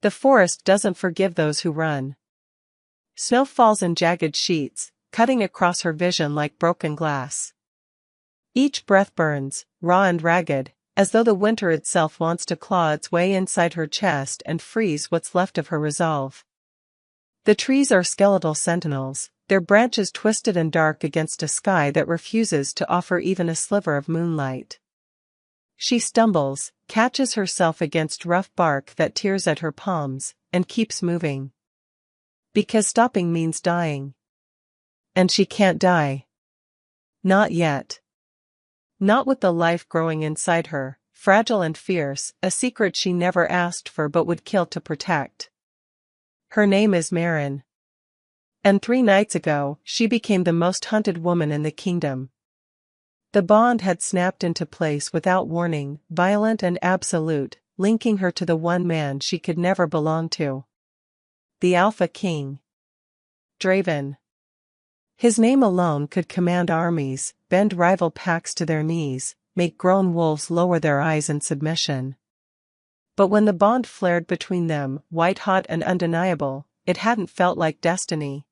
The forest doesn't forgive those who run. Snow falls in jagged sheets, cutting across her vision like broken glass. Each breath burns, raw and ragged, as though the winter itself wants to claw its way inside her chest and freeze what's left of her resolve. The trees are skeletal sentinels, their branches twisted and dark against a sky that refuses to offer even a sliver of moonlight. She stumbles, catches herself against rough bark that tears at her palms, and keeps moving. Because stopping means dying. And she can't die. Not yet. Not with the life growing inside her, fragile and fierce, a secret she never asked for but would kill to protect. Her name is Marin. And 3 nights ago, she became the most hunted woman in the kingdom. The bond had snapped into place without warning, violent and absolute, linking her to the one man she could never belong to. The Alpha King. Draven. His name alone could command armies, bend rival packs to their knees, make grown wolves lower their eyes in submission. But when the bond flared between them, white-hot and undeniable, it hadn't felt like destiny.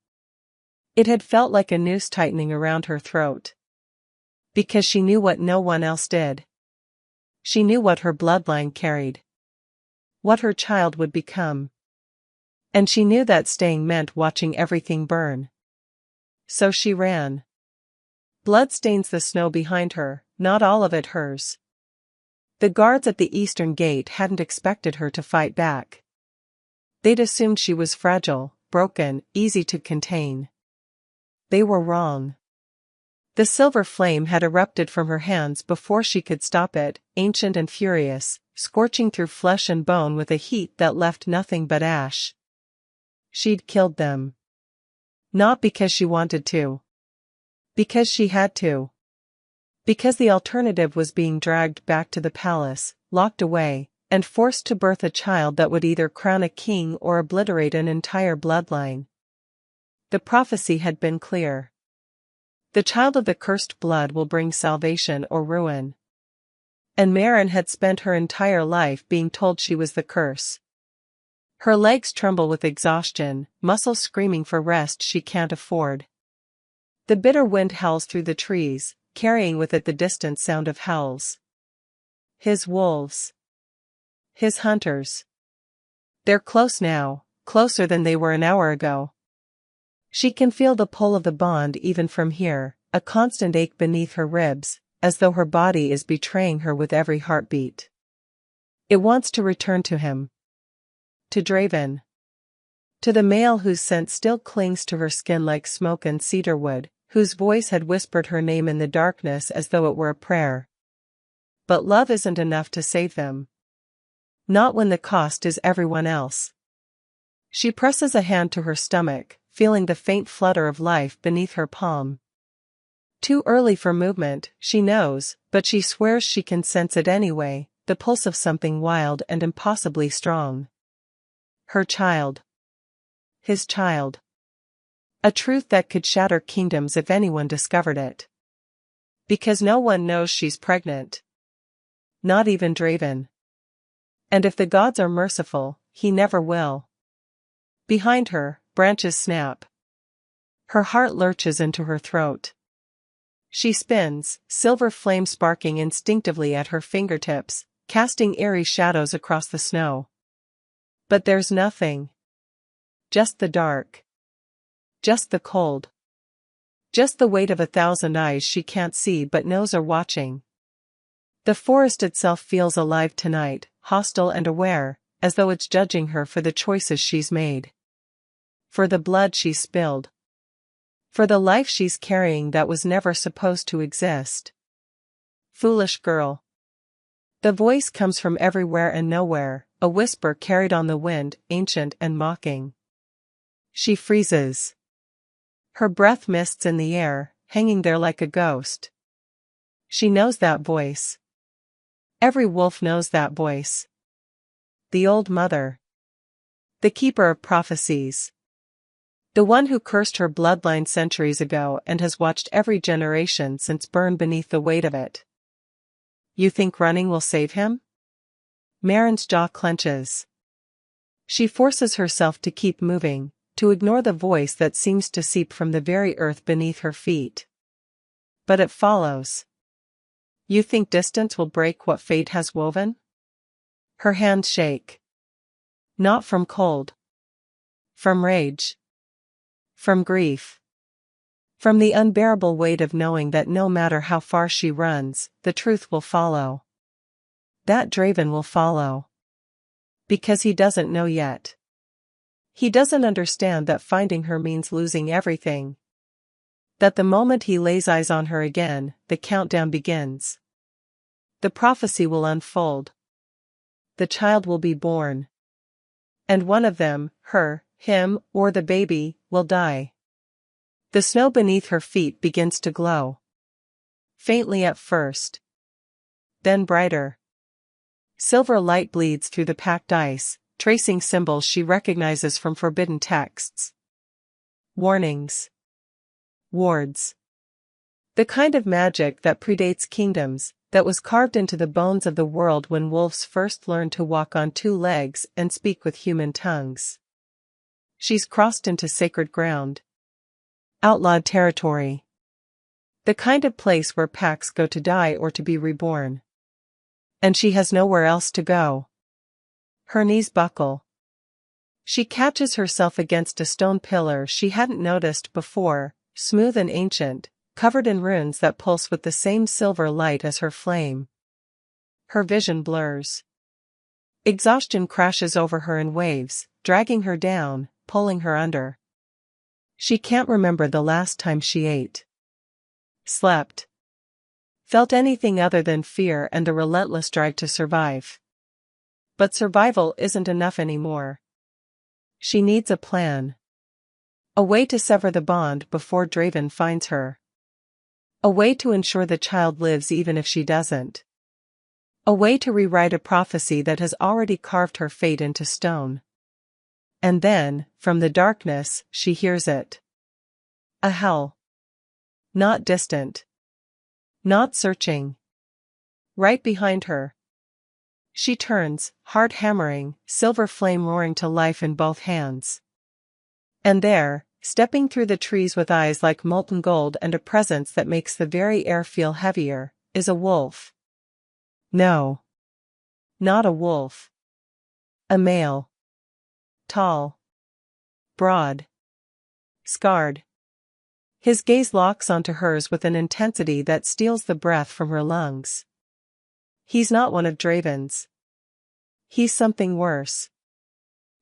It had felt like a noose tightening around her throat. Because she knew what no one else did. She knew what her bloodline carried. What her child would become. And she knew that staying meant watching everything burn. So she ran. Blood stains the snow behind her, not all of it hers. The guards at the eastern gate hadn't expected her to fight back. They'd assumed she was fragile, broken, easy to contain. They were wrong. The silver flame had erupted from her hands before she could stop it, ancient and furious, scorching through flesh and bone with a heat that left nothing but ash. She'd killed them. Not because she wanted to. Because she had to. Because the alternative was being dragged back to the palace, locked away, and forced to birth a child that would either crown a king or obliterate an entire bloodline. The prophecy had been clear. The child of the cursed blood will bring salvation or ruin. And Marin had spent her entire life being told she was the curse. Her legs tremble with exhaustion, muscles screaming for rest she can't afford. The bitter wind howls through the trees, carrying with it the distant sound of howls. His wolves. His hunters. They're close now, closer than they were an hour ago. She can feel the pull of the bond even from here, a constant ache beneath her ribs, as though her body is betraying her with every heartbeat. It wants to return to him. To Draven. To the male whose scent still clings to her skin like smoke and cedarwood, whose voice had whispered her name in the darkness as though it were a prayer. But love isn't enough to save them. Not when the cost is everyone else. She presses a hand to her stomach, feeling the faint flutter of life beneath her palm. Too early for movement, she knows, but she swears she can sense it anyway, the pulse of something wild and impossibly strong. Her child. His child. A truth that could shatter kingdoms if anyone discovered it. Because no one knows she's pregnant. Not even Draven. And if the gods are merciful, he never will. Behind her, branches snap. Her heart lurches into her throat. She spins, silver flame sparking instinctively at her fingertips, casting eerie shadows across the snow. But there's nothing. Just the dark. Just the cold. Just the weight of 1,000 eyes she can't see but knows are watching. The forest itself feels alive tonight, hostile and aware, as though it's judging her for the choices she's made. For the blood she's spilled. For the life she's carrying that was never supposed to exist. Foolish girl. The voice comes from everywhere and nowhere, a whisper carried on the wind, ancient and mocking. She freezes. Her breath mists in the air, hanging there like a ghost. She knows that voice. Every wolf knows that voice. The old mother. The keeper of prophecies. The one who cursed her bloodline centuries ago and has watched every generation since burn beneath the weight of it. You think running will save him? Marin's jaw clenches. She forces herself to keep moving, to ignore the voice that seems to seep from the very earth beneath her feet. But it follows. You think distance will break what fate has woven? Her hands shake. Not from cold. From rage. From grief. From the unbearable weight of knowing that no matter how far she runs, the truth will follow. That Draven will follow. Because he doesn't know yet. He doesn't understand that finding her means losing everything. That the moment he lays eyes on her again, the countdown begins. The prophecy will unfold. The child will be born. And one of them, her, him, or the baby, will die. The snow beneath her feet begins to glow. Faintly at first. Then brighter. Silver light bleeds through the packed ice, tracing symbols she recognizes from forbidden texts. Warnings. Wards. The kind of magic that predates kingdoms, that was carved into the bones of the world when wolves first learned to walk on two legs and speak with human tongues. She's crossed into sacred ground. Outlawed territory. The kind of place where packs go to die or to be reborn. And she has nowhere else to go. Her knees buckle. She catches herself against a stone pillar she hadn't noticed before, smooth and ancient, covered in runes that pulse with the same silver light as her flame. Her vision blurs. Exhaustion crashes over her in waves, dragging her down, pulling her under. She can't remember the last time she ate. Slept. Felt anything other than fear and the relentless drive to survive. But survival isn't enough anymore. She needs a plan. A way to sever the bond before Draven finds her. A way to ensure the child lives even if she doesn't. A way to rewrite a prophecy that has already carved her fate into stone. And then, from the darkness, she hears it. A hell. Not distant. Not searching. Right behind her. She turns, heart hammering, silver flame roaring to life in both hands. And there, stepping through the trees with eyes like molten gold and a presence that makes the very air feel heavier, is a wolf. No. Not a wolf. A male. Tall. Broad. Scarred. His gaze locks onto hers with an intensity that steals the breath from her lungs. He's not one of Draven's. He's something worse.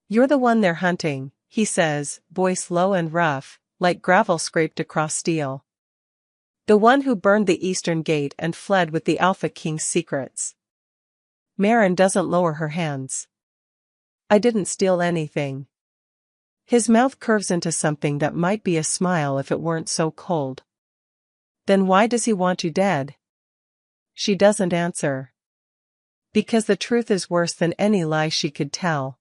You're the one they're hunting, he says, voice low and rough, like gravel scraped across steel. The one who burned the Eastern Gate and fled with the Alpha King's secrets. Maren doesn't lower her hands. I didn't steal anything. His mouth curves into something that might be a smile if it weren't so cold. Then why does he want you dead? She doesn't answer. Because the truth is worse than any lie she could tell.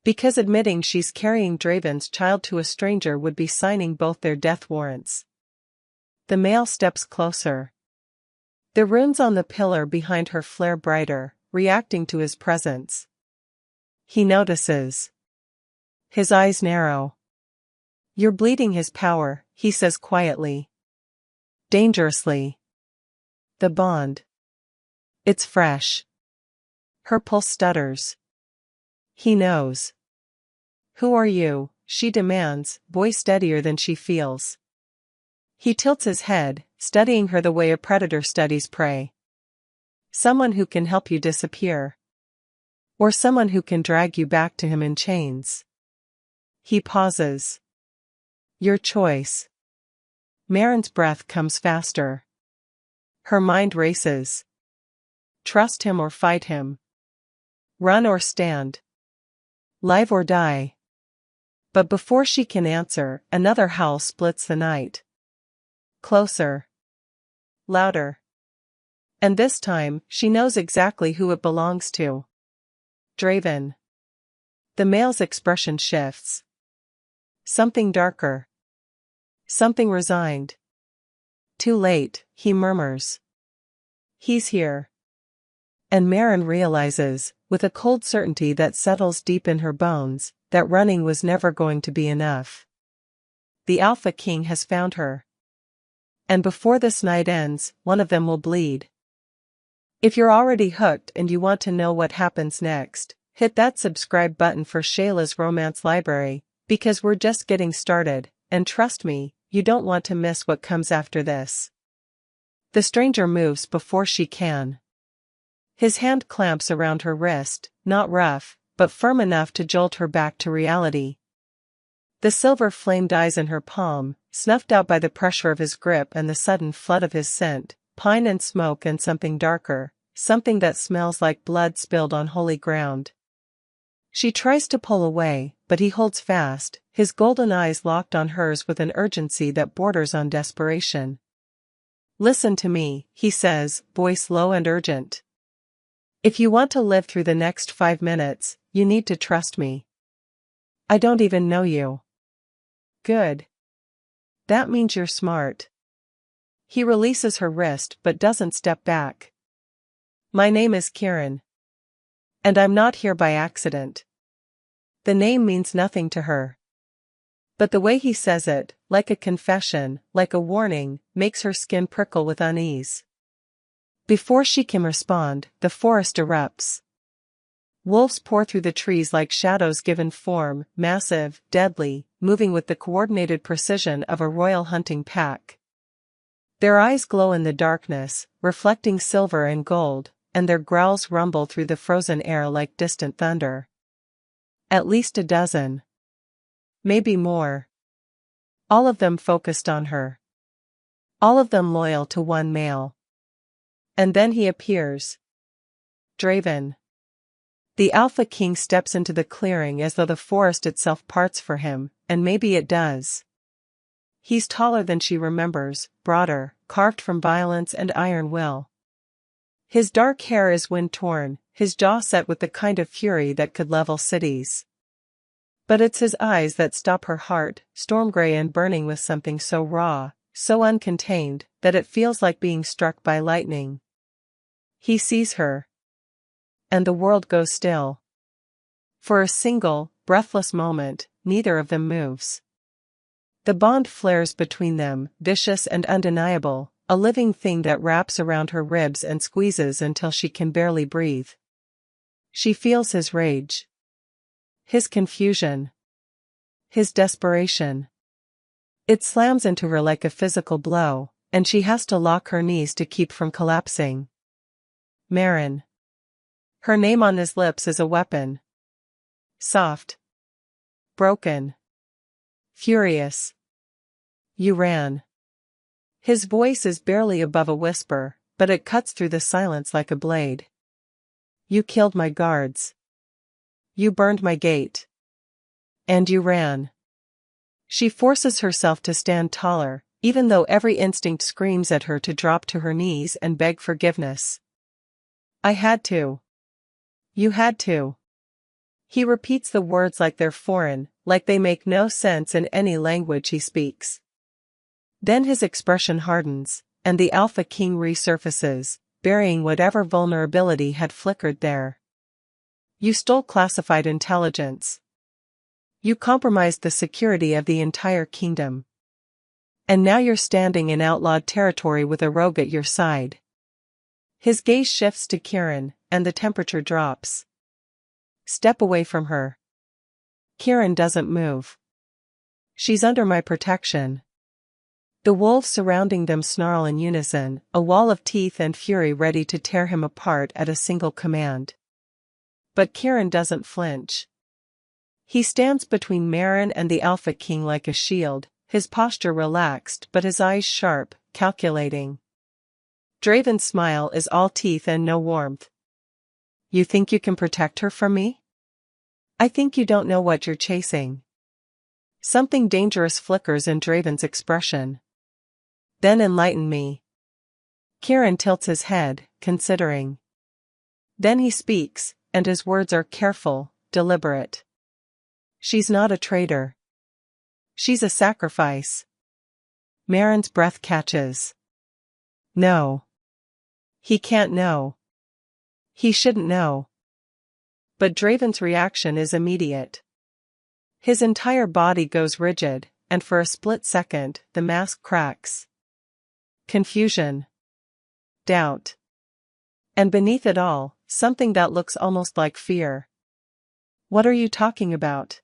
Because admitting she's carrying Draven's child to a stranger would be signing both their death warrants. The male steps closer. The runes on the pillar behind her flare brighter, reacting to his presence. He notices. His eyes narrow. You're bleeding his power, he says quietly. Dangerously. The bond. It's fresh. Her pulse stutters. He knows. Who are you? She demands, voice steadier than she feels. He tilts his head, studying her the way a predator studies prey. Someone who can help you disappear. Or someone who can drag you back to him in chains. He pauses. Your choice. Maren's breath comes faster. Her mind races. Trust him or fight him. Run or stand. Live or die. But before she can answer, another howl splits the night. Closer. Louder. And this time, she knows exactly who it belongs to. Draven. The male's expression shifts. Something darker. Something resigned. Too late, he murmurs. He's here. And Maren realizes, with a cold certainty that settles deep in her bones, that running was never going to be enough. The Alpha King has found her. And before this night ends, one of them will bleed. If you're already hooked and you want to know what happens next, hit that subscribe button for Shayla's Romance Library, because we're just getting started, and trust me, you don't want to miss what comes after this. The stranger moves before she can. His hand clamps around her wrist, not rough, but firm enough to jolt her back to reality. The silver flame dies in her palm, snuffed out by the pressure of his grip and the sudden flood of his scent, pine and smoke and something darker, something that smells like blood spilled on holy ground. She tries to pull away, but he holds fast, his golden eyes locked on hers with an urgency that borders on desperation. "Listen to me," he says, voice low and urgent. "If you want to live through the next 5 minutes, you need to trust me. I don't even know you." "Good. That means you're smart." He releases her wrist but doesn't step back. "My name is Kieran. And I'm not here by accident." The name means nothing to her. But the way he says it, like a confession, like a warning, makes her skin prickle with unease. Before she can respond, the forest erupts. Wolves pour through the trees like shadows given form, massive, deadly, moving with the coordinated precision of a royal hunting pack. Their eyes glow in the darkness, reflecting silver and gold, and their growls rumble through the frozen air like distant thunder. At least a dozen. Maybe more. All of them focused on her. All of them loyal to one male. And then he appears. Draven. The Alpha King steps into the clearing as though the forest itself parts for him, and maybe it does. He's taller than she remembers, broader, carved from violence and iron will. His dark hair is wind-torn, his jaw set with the kind of fury that could level cities. But it's his eyes that stop her heart, storm-gray and burning with something so raw, so uncontained, that it feels like being struck by lightning. He sees her. And the world goes still. For a single, breathless moment, neither of them moves. The bond flares between them, vicious and undeniable, a living thing that wraps around her ribs and squeezes until she can barely breathe. She feels his rage. His confusion. His desperation. It slams into her like a physical blow, and she has to lock her knees to keep from collapsing. Marin. Her name on his lips is a weapon. Soft. Broken. Furious. You ran. His voice is barely above a whisper, but it cuts through the silence like a blade. You killed my guards. You burned my gate. And you ran. She forces herself to stand taller, even though every instinct screams at her to drop to her knees and beg forgiveness. I had to. You had to. He repeats the words like they're foreign, like they make no sense in any language he speaks. Then his expression hardens, and the Alpha King resurfaces, burying whatever vulnerability had flickered there. You stole classified intelligence. You compromised the security of the entire kingdom. And now you're standing in outlawed territory with a rogue at your side. His gaze shifts to Kieran, and the temperature drops. Step away from her. Kieran doesn't move. She's under my protection. The wolves surrounding them snarl in unison, a wall of teeth and fury ready to tear him apart at a single command. But Kieran doesn't flinch. He stands between Marin and the Alpha King like a shield, his posture relaxed but his eyes sharp, calculating. Draven's smile is all teeth and no warmth. You think you can protect her from me? I think you don't know what you're chasing. Something dangerous flickers in Draven's expression. Then enlighten me. Kieran tilts his head, considering. Then he speaks, and his words are careful, deliberate. She's not a traitor. She's a sacrifice. Marin's breath catches. No. He can't know. He shouldn't know. But Draven's reaction is immediate. His entire body goes rigid, and for a split second, the mask cracks. Confusion. Doubt. And beneath it all, something that looks almost like fear. What are you talking about?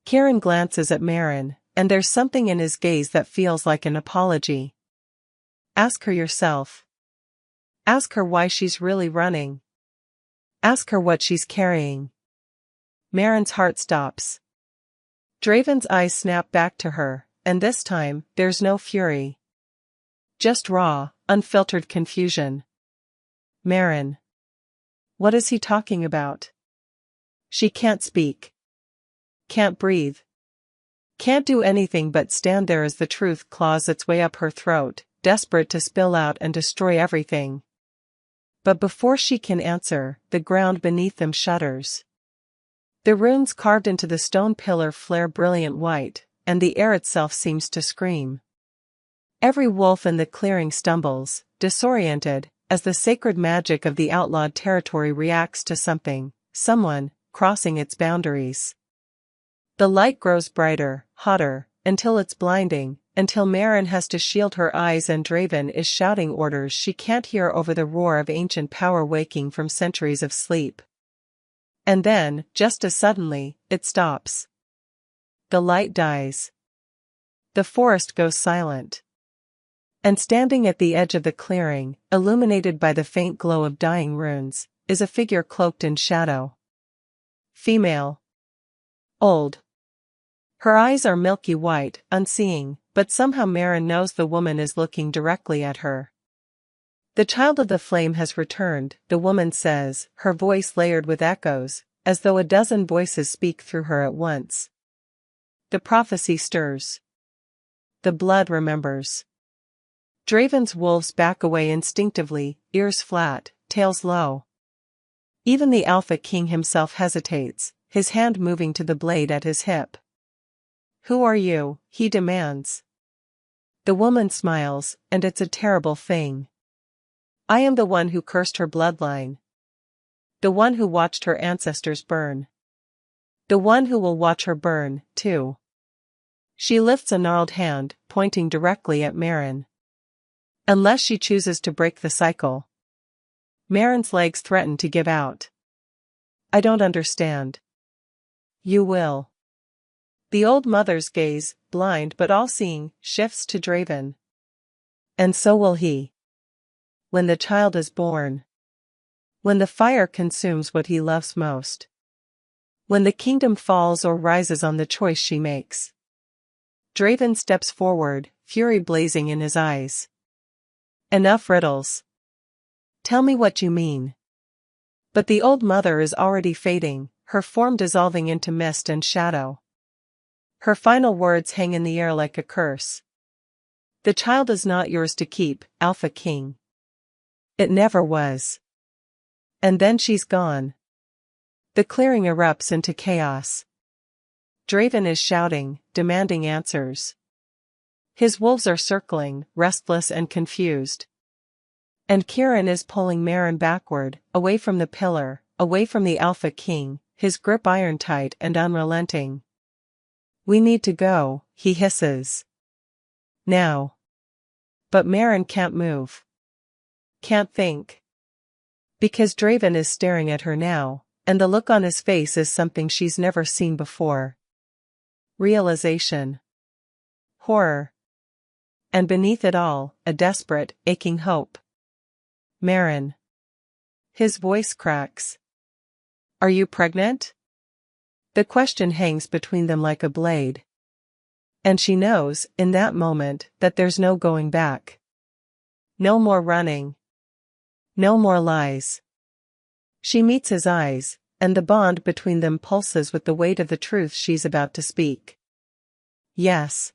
Kieran glances at Marin, and there's something in his gaze that feels like an apology. Ask her yourself. Ask her why she's really running. Ask her what she's carrying. Marin's heart stops. Draven's eyes snap back to her, and this time, there's no fury. Just raw, unfiltered confusion. Marin. What is he talking about? She can't speak. Can't breathe. Can't do anything but stand there as the truth claws its way up her throat, desperate to spill out and destroy everything. But before she can answer, the ground beneath them shudders. The runes carved into the stone pillar flare brilliant white, and the air itself seems to scream. Every wolf in the clearing stumbles, disoriented, as the sacred magic of the outlawed territory reacts to something, someone, crossing its boundaries. The light grows brighter, hotter, until it's blinding, until Marin has to shield her eyes and Draven is shouting orders she can't hear over the roar of ancient power waking from centuries of sleep. And then, just as suddenly, it stops. The light dies. The forest goes silent. And standing at the edge of the clearing, illuminated by the faint glow of dying runes, is a figure cloaked in shadow. Female. Old. Her eyes are milky white, unseeing, but somehow Marin knows the woman is looking directly at her. The child of the flame has returned, the woman says, her voice layered with echoes, as though a dozen voices speak through her at once. The prophecy stirs. The blood remembers. Draven's wolves back away instinctively, ears flat, tails low. Even the Alpha King himself hesitates, his hand moving to the blade at his hip. Who are you? He demands. The woman smiles, and it's a terrible thing. I am the one who cursed her bloodline. The one who watched her ancestors burn. The one who will watch her burn, too. She lifts a gnarled hand, pointing directly at Marin. Unless she chooses to break the cycle. Marin's legs threaten to give out. I don't understand. You will. The old mother's gaze, blind but all-seeing, shifts to Draven. And so will he. When the child is born. When the fire consumes what he loves most. When the kingdom falls or rises on the choice she makes. Draven steps forward, fury blazing in his eyes. Enough riddles. Tell me what you mean. But the old mother is already fading, her form dissolving into mist and shadow. Her final words hang in the air like a curse. The child is not yours to keep, Alpha King. It never was. And then she's gone. The clearing erupts into chaos. Draven is shouting, demanding answers. His wolves are circling, restless and confused. And Kieran is pulling Marin backward, away from the pillar, away from the Alpha King, his grip iron-tight and unrelenting. We need to go, he hisses. Now. But Marin can't move. Can't think. Because Draven is staring at her now, and the look on his face is something she's never seen before. Realization. Horror. And beneath it all, a desperate, aching hope. Marin. His voice cracks. Are you pregnant? The question hangs between them like a blade. And she knows, in that moment, that there's no going back. No more running. No more lies. She meets his eyes, and the bond between them pulses with the weight of the truth she's about to speak. Yes.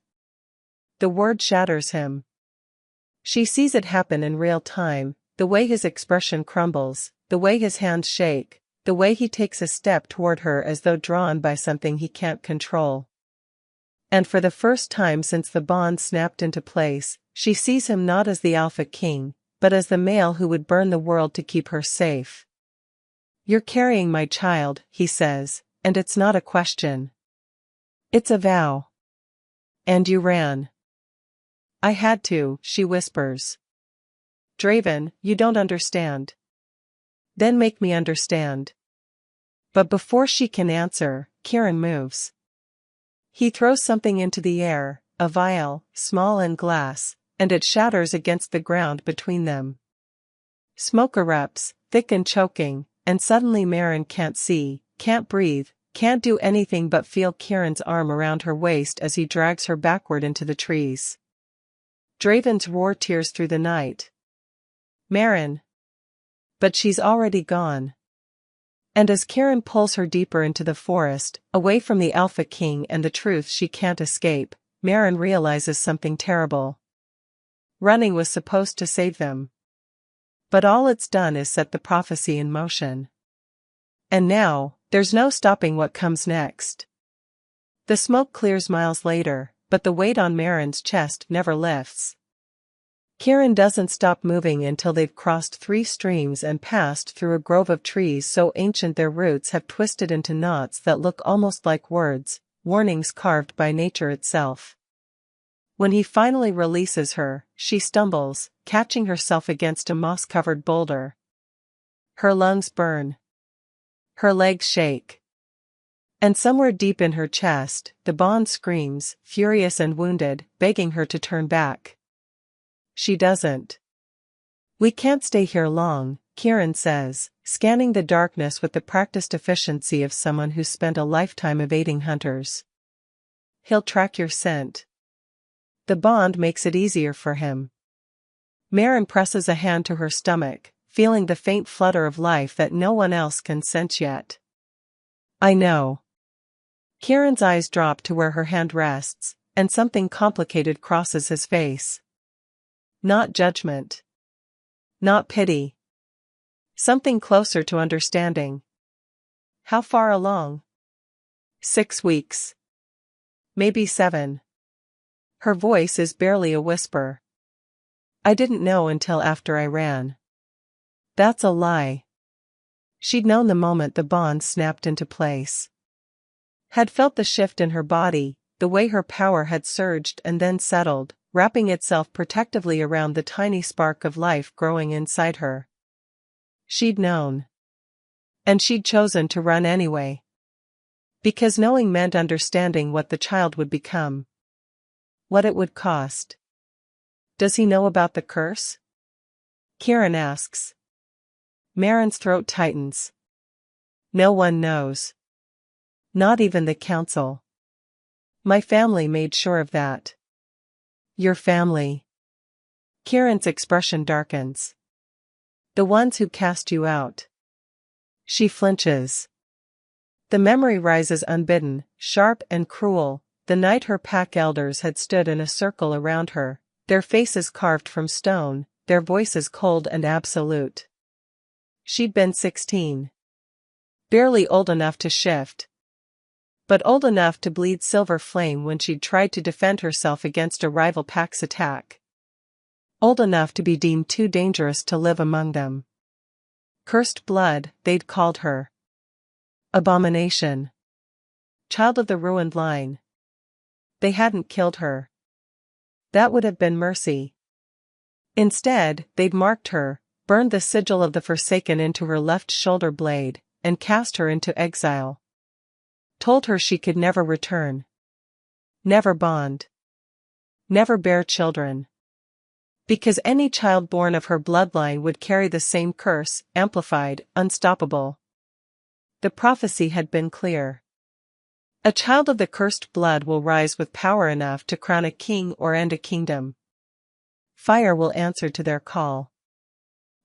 The word shatters him. She sees it happen in real time, the way his expression crumbles, the way his hands shake, the way he takes a step toward her as though drawn by something he can't control. And for the first time since the bond snapped into place, she sees him not as the Alpha King, but as the male who would burn the world to keep her safe. "You're carrying my child," he says, "and it's not a question. It's a vow." "And you ran." "I had to," she whispers. "Draven, you don't understand." "Then make me understand." But before she can answer, Kieran moves. He throws something into the air, a vial, small and glass, and it shatters against the ground between them. Smoke erupts, thick and choking, and suddenly Maren can't see, can't breathe, can't do anything but feel Kieran's arm around her waist as he drags her backward into the trees. Draven's roar tears through the night. "Maren!" But she's already gone. And as Kieran pulls her deeper into the forest, away from the Alpha King and the truth she can't escape, Maren realizes something terrible. Running was supposed to save them. But all it's done is set the prophecy in motion. And now, there's no stopping what comes next. The smoke clears miles later, but the weight on Maren's chest never lifts. Kieran doesn't stop moving until they've crossed 3 streams and passed through a grove of trees so ancient their roots have twisted into knots that look almost like words, warnings carved by nature itself. When he finally releases her, she stumbles, catching herself against a moss-covered boulder. Her lungs burn. Her legs shake. And somewhere deep in her chest, the bond screams, furious and wounded, begging her to turn back. She doesn't. "We can't stay here long," Kieran says, scanning the darkness with the practiced efficiency of someone who's spent a lifetime evading hunters. "He'll track your scent." The bond makes it easier for him. Maren presses a hand to her stomach, feeling the faint flutter of life that no one else can sense yet. "I know." Kieran's eyes drop to where her hand rests, and something complicated crosses his face. Not judgment. Not pity. Something closer to understanding. "How far along?" 6 weeks. Maybe 7. Her voice is barely a whisper. "I didn't know until after I ran." That's a lie. She'd known the moment the bond snapped into place. Had felt the shift in her body, the way her power had surged and then settled, wrapping itself protectively around the tiny spark of life growing inside her. She'd known. And she'd chosen to run anyway. Because knowing meant understanding what the child would become. What it would cost. "Does he know about the curse?" Kieran asks. Maren's throat tightens. "No one knows. Not even the council. My family made sure of that." "Your family?" Kieran's expression darkens. "The ones who cast you out." She flinches. The memory rises unbidden, sharp and cruel, the night her pack elders had stood in a circle around her, their faces carved from stone, their voices cold and absolute. She'd been 16. Barely old enough to shift. But old enough to bleed silver flame when she'd tried to defend herself against a rival pack's attack. Old enough to be deemed too dangerous to live among them. Cursed blood, they'd called her. Abomination. Child of the ruined line. They hadn't killed her. That would have been mercy. Instead, they'd marked her, burned the sigil of the Forsaken into her left shoulder blade, and cast her into exile. Told her she could never return. Never bond. Never bear children. Because any child born of her bloodline would carry the same curse, amplified, unstoppable. The prophecy had been clear. A child of the cursed blood will rise with power enough to crown a king or end a kingdom. Fire will answer to their call.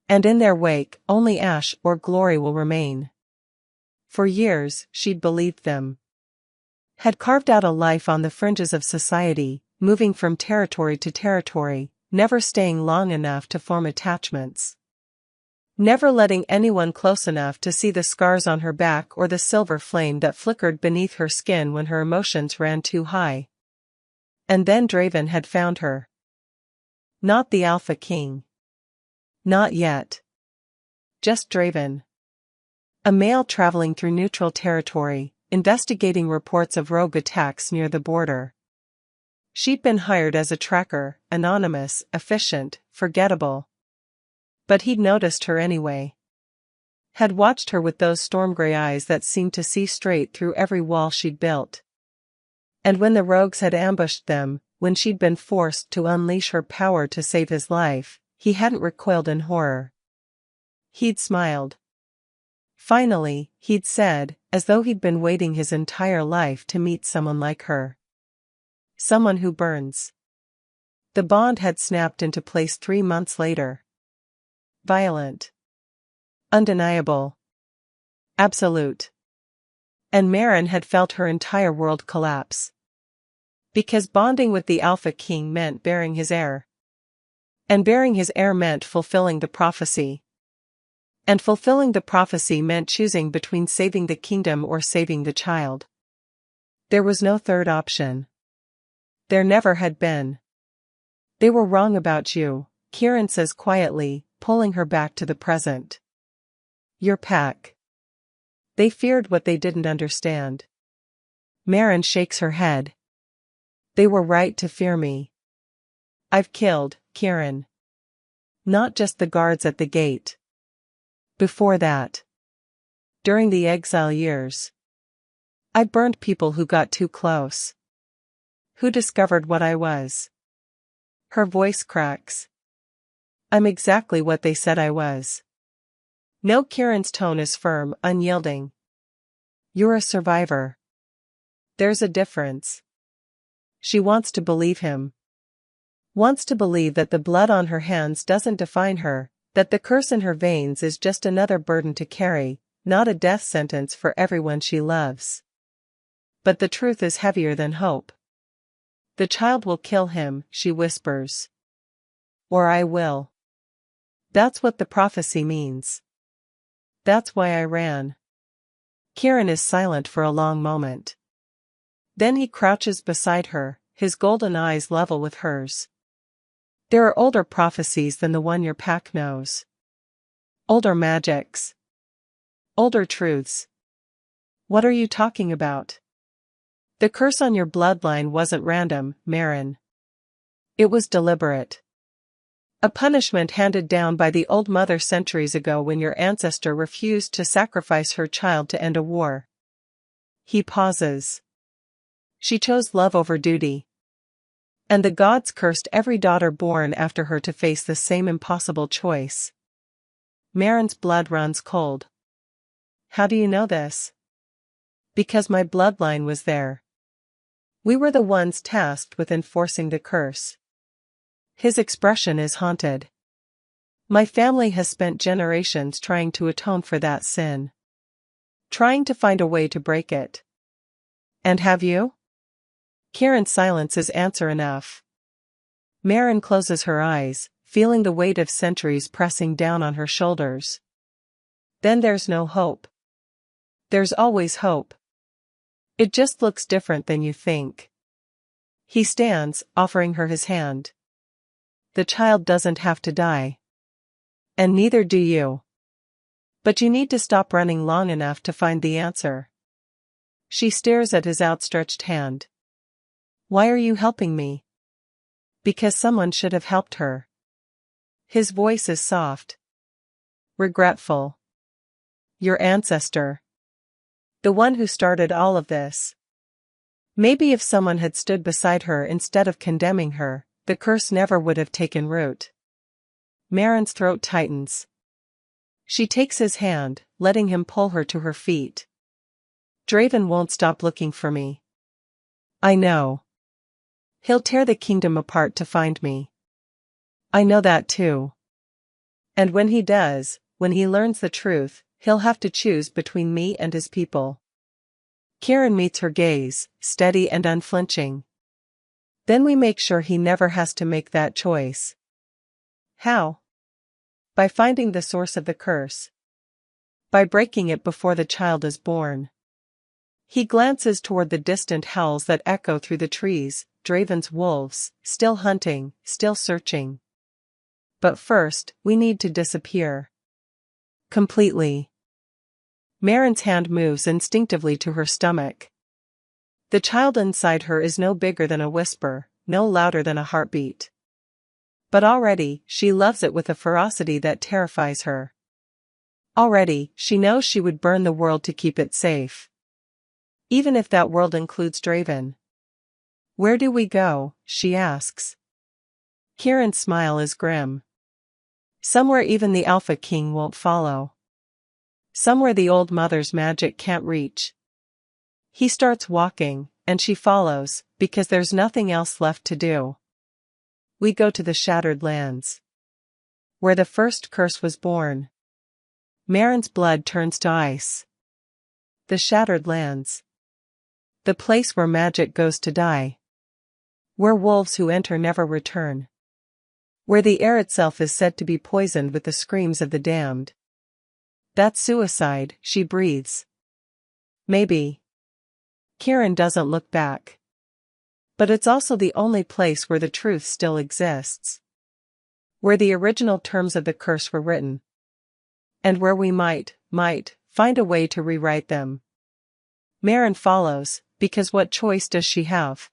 And in their wake, only ash or glory will remain. For years, she'd believed them. Had carved out a life on the fringes of society, moving from territory to territory, never staying long enough to form attachments. Never letting anyone close enough to see the scars on her back or the silver flame that flickered beneath her skin when her emotions ran too high. And then Draven had found her. Not the Alpha King. Not yet. Just Draven. A male traveling through neutral territory, investigating reports of rogue attacks near the border. She'd been hired as a tracker, anonymous, efficient, forgettable. But he'd noticed her anyway. Had watched her with those storm-gray eyes that seemed to see straight through every wall she'd built. And when the rogues had ambushed them, when she'd been forced to unleash her power to save his life, he hadn't recoiled in horror. He'd smiled. Finally, he'd said, as though he'd been waiting his entire life to meet someone like her. Someone who burns. The bond had snapped into place 3 months later. Violent. Undeniable. Absolute. And Maren had felt her entire world collapse. Because bonding with the Alpha King meant bearing his heir. And bearing his heir meant fulfilling the prophecy. And fulfilling the prophecy meant choosing between saving the kingdom or saving the child. There was no third option. There never had been. They were wrong about you, Kieran says quietly, pulling her back to the present. Your pack. They feared what they didn't understand. Maren shakes her head. They were right to fear me. I've killed, Kieran. Not just the guards at the gate. Before that. During the exile years. I burned people who got too close. Who discovered what I was. Her voice cracks. I'm exactly what they said I was. No, Kieran's tone is firm, unyielding. You're a survivor. There's a difference. She wants to believe him. Wants to believe that the blood on her hands doesn't define her, that the curse in her veins is just another burden to carry, not a death sentence for everyone she loves. But the truth is heavier than hope. The child will kill him, she whispers. Or I will. That's what the prophecy means. That's why I ran. Kieran is silent for a long moment. Then he crouches beside her, his golden eyes level with hers. There are older prophecies than the one your pack knows. Older magics. Older truths. What are you talking about? The curse on your bloodline wasn't random, Maren. It was deliberate. A punishment handed down by the Old Mother centuries ago when your ancestor refused to sacrifice her child to end a war. He pauses. She chose love over duty. And the gods cursed every daughter born after her to face the same impossible choice. Maren's blood runs cold. How do you know this? Because my bloodline was there. We were the ones tasked with enforcing the curse. His expression is haunted. My family has spent generations trying to atone for that sin. Trying to find a way to break it. And have you? Kieran's silence is answer enough. Maren closes her eyes, feeling the weight of centuries pressing down on her shoulders. Then there's no hope. There's always hope. It just looks different than you think. He stands, offering her his hand. The child doesn't have to die. And neither do you. But you need to stop running long enough to find the answer. She stares at his outstretched hand. Why are you helping me? Because someone should have helped her. His voice is soft. Regretful. Your ancestor. The one who started all of this. Maybe if someone had stood beside her instead of condemning her, the curse never would have taken root. Maren's throat tightens. She takes his hand, letting him pull her to her feet. Draven won't stop looking for me. I know. He'll tear the kingdom apart to find me. I know that too. And when he does, when he learns the truth, he'll have to choose between me and his people. Kieran meets her gaze, steady and unflinching. Then we make sure he never has to make that choice. How? By finding the source of the curse. By breaking it before the child is born. He glances toward the distant howls that echo through the trees, Draven's wolves, still hunting, still searching. But first, we need to disappear. Completely. Marin's hand moves instinctively to her stomach. The child inside her is no bigger than a whisper, no louder than a heartbeat. But already, she loves it with a ferocity that terrifies her. Already, she knows she would burn the world to keep it safe. Even if that world includes Draven. Where do we go? She asks. Kieran's smile is grim. Somewhere even the Alpha King won't follow. Somewhere the old mother's magic can't reach. He starts walking, and she follows, because there's nothing else left to do. We go to the Shattered Lands. Where the first curse was born. Marin's blood turns to ice. The Shattered Lands. The place where magic goes to die. Where wolves who enter never return. Where the air itself is said to be poisoned with the screams of the damned. That's suicide, she breathes. Maybe. Kieran doesn't look back. But it's also the only place where the truth still exists. Where the original terms of the curse were written. And where we might find a way to rewrite them. Marin follows, because what choice does she have?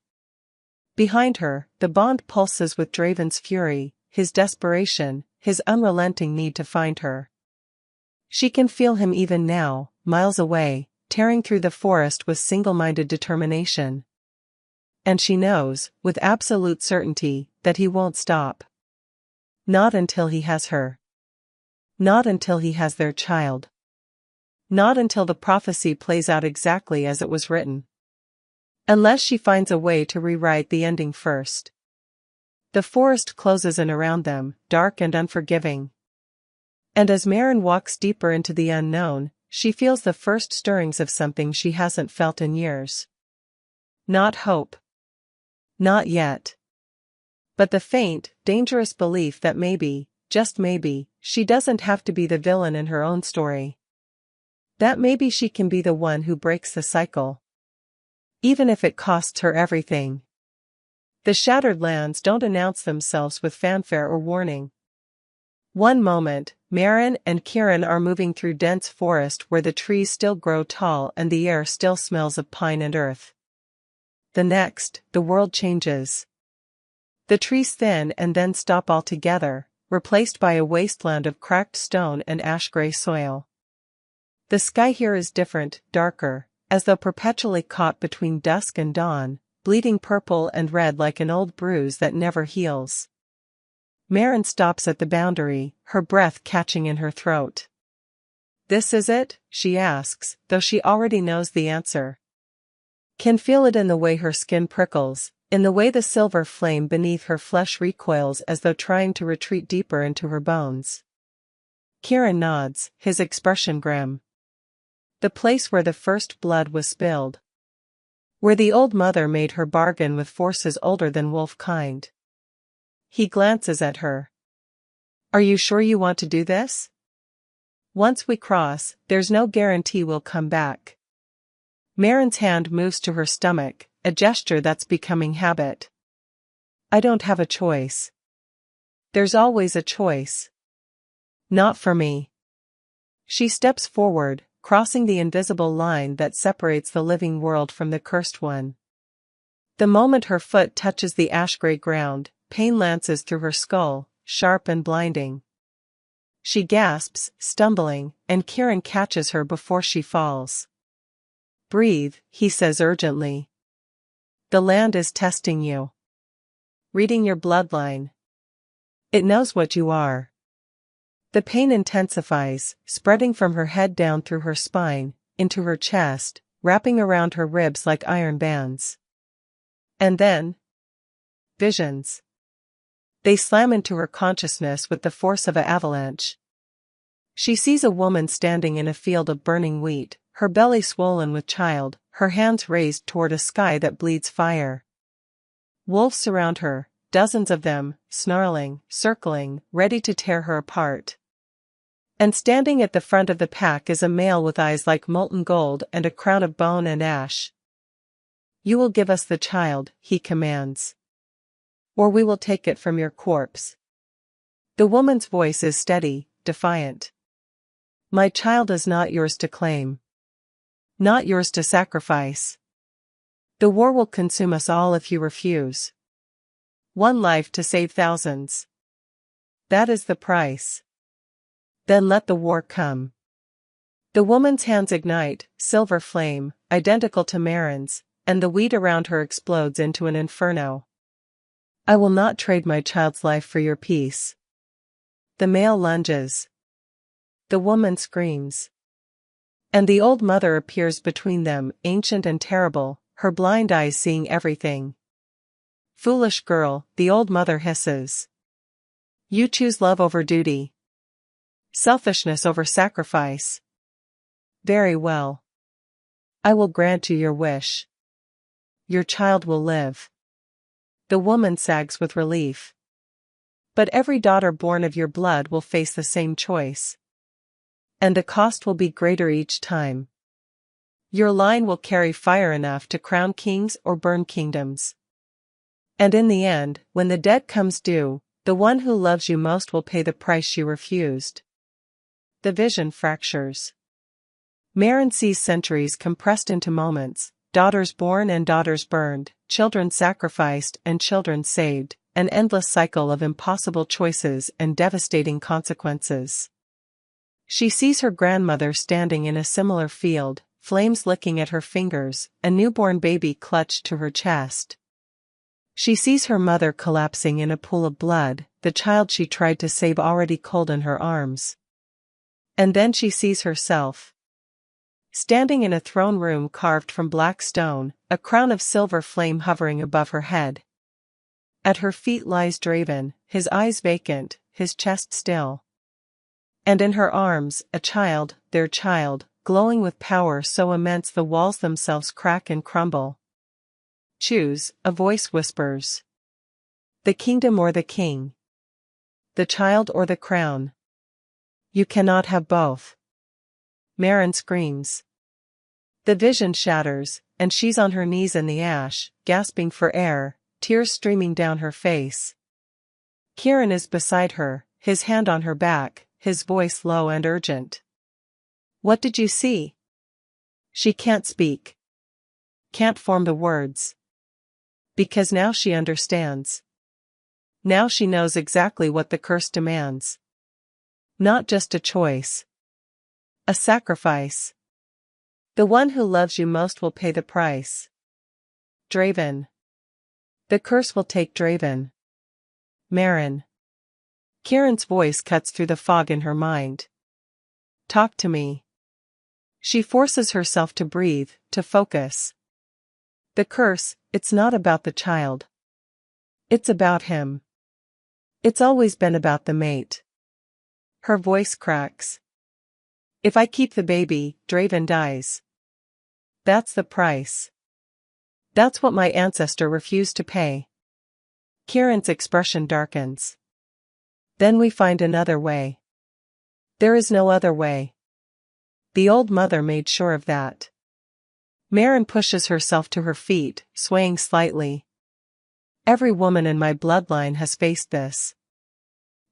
Behind her, the bond pulses with Draven's fury, his desperation, his unrelenting need to find her. She can feel him even now, miles away, tearing through the forest with single-minded determination. And she knows, with absolute certainty, that he won't stop. Not until he has her. Not until he has their child. Not until the prophecy plays out exactly as it was written. Unless she finds a way to rewrite the ending first. The forest closes in around them, dark and unforgiving. And as Marin walks deeper into the unknown, she feels the first stirrings of something she hasn't felt in years. Not hope. Not yet. But the faint, dangerous belief that maybe, just maybe, she doesn't have to be the villain in her own story. That maybe she can be the one who breaks the cycle. Even if it costs her everything. The Shattered Lands don't announce themselves with fanfare or warning. One moment, Marin and Kieran are moving through dense forest where the trees still grow tall and the air still smells of pine and earth. The next, the world changes. The trees thin and then stop altogether, replaced by a wasteland of cracked stone and ash-gray soil. The sky here is different, darker, as though perpetually caught between dusk and dawn, bleeding purple and red like an old bruise that never heals. Marin stops at the boundary, her breath catching in her throat. This is it? She asks, though she already knows the answer. Can feel it in the way her skin prickles, in the way the silver flame beneath her flesh recoils as though trying to retreat deeper into her bones. Kieran nods, his expression grim. The place where the first blood was spilled. Where the old mother made her bargain with forces older than wolf kind. He glances at her. Are you sure you want to do this? Once we cross, there's no guarantee we'll come back. Marin's hand moves to her stomach, a gesture that's becoming habit. I don't have a choice. There's always a choice. Not for me. She steps forward, crossing the invisible line that separates the living world from the cursed one. The moment her foot touches the ash-gray ground, pain lances through her skull, sharp and blinding. She gasps, stumbling, and Kieran catches her before she falls. Breathe, he says urgently. The land is testing you. Reading your bloodline. It knows what you are. The pain intensifies, spreading from her head down through her spine, into her chest, wrapping around her ribs like iron bands. And then, visions. They slam into her consciousness with the force of an avalanche. She sees a woman standing in a field of burning wheat, her belly swollen with child, her hands raised toward a sky that bleeds fire. Wolves surround her, dozens of them, snarling, circling, ready to tear her apart. And standing at the front of the pack is a male with eyes like molten gold and a crown of bone and ash. You will give us the child, he commands. Or we will take it from your corpse. The woman's voice is steady, defiant. My child is not yours to claim. not yours to sacrifice. The war will consume us all if you refuse. One life to save thousands. That is the price. Then let the war come. The woman's hands ignite, silver flame, identical to Marin's, and the wheat around her explodes into an inferno. I will not trade my child's life for your peace. The male lunges. The woman screams. And the old mother appears between them, ancient and terrible, her blind eyes seeing everything. Foolish girl, the old mother hisses. You choose love over duty. Selfishness over sacrifice. Very well. I will grant you your wish. Your child will live. The woman sags with relief. But every daughter born of your blood will face the same choice. And the cost will be greater each time. Your line will carry fire enough to crown kings or burn kingdoms. And in the end, when the debt comes due, the one who loves you most will pay the price she refused. The vision fractures. Marin sees centuries compressed into moments, daughters born and daughters burned, children sacrificed and children saved, an endless cycle of impossible choices and devastating consequences. She sees her grandmother standing in a similar field, flames licking at her fingers, a newborn baby clutched to her chest. She sees her mother collapsing in a pool of blood, the child she tried to save already cold in her arms. And then she sees herself. Standing in a throne room carved from black stone, a crown of silver flame hovering above her head. At her feet lies Draven, his eyes vacant, his chest still. And in her arms, a child, their child, glowing with power so immense the walls themselves crack and crumble. Choose, a voice whispers. The kingdom or the king. The child or the crown. You cannot have both. Marin screams. The vision shatters, and she's on her knees in the ash, gasping for air, tears streaming down her face. Kieran is beside her, his hand on her back, his voice low and urgent. What did you see? She can't speak. Can't form the words. Because now she understands. Now she knows exactly what the curse demands. Not just a choice. A sacrifice. The one who loves you most will pay the price. Draven. The curse will take Draven. Marin. Kieran's voice cuts through the fog in her mind. Talk to me. She forces herself to breathe, to focus. The curse, it's not about the child. It's about him. It's always been about the mate. Her voice cracks. If I keep the baby, Draven dies. That's the price. That's what my ancestor refused to pay. Kieran's expression darkens. Then we find another way. There is no other way. The old mother made sure of that. Marin pushes herself to her feet, swaying slightly. Every woman in my bloodline has faced this.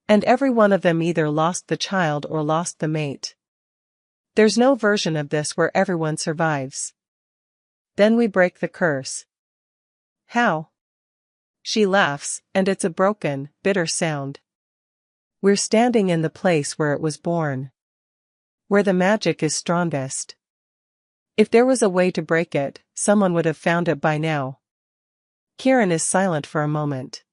And every one of them either lost the child or lost the mate. There's no version of this where everyone survives. Then we break the curse. How? She laughs, and it's a broken, bitter sound. We're standing in the place where it was born. Where the magic is strongest. If there was a way to break it, someone would have found it by now. Kieran is silent for a moment.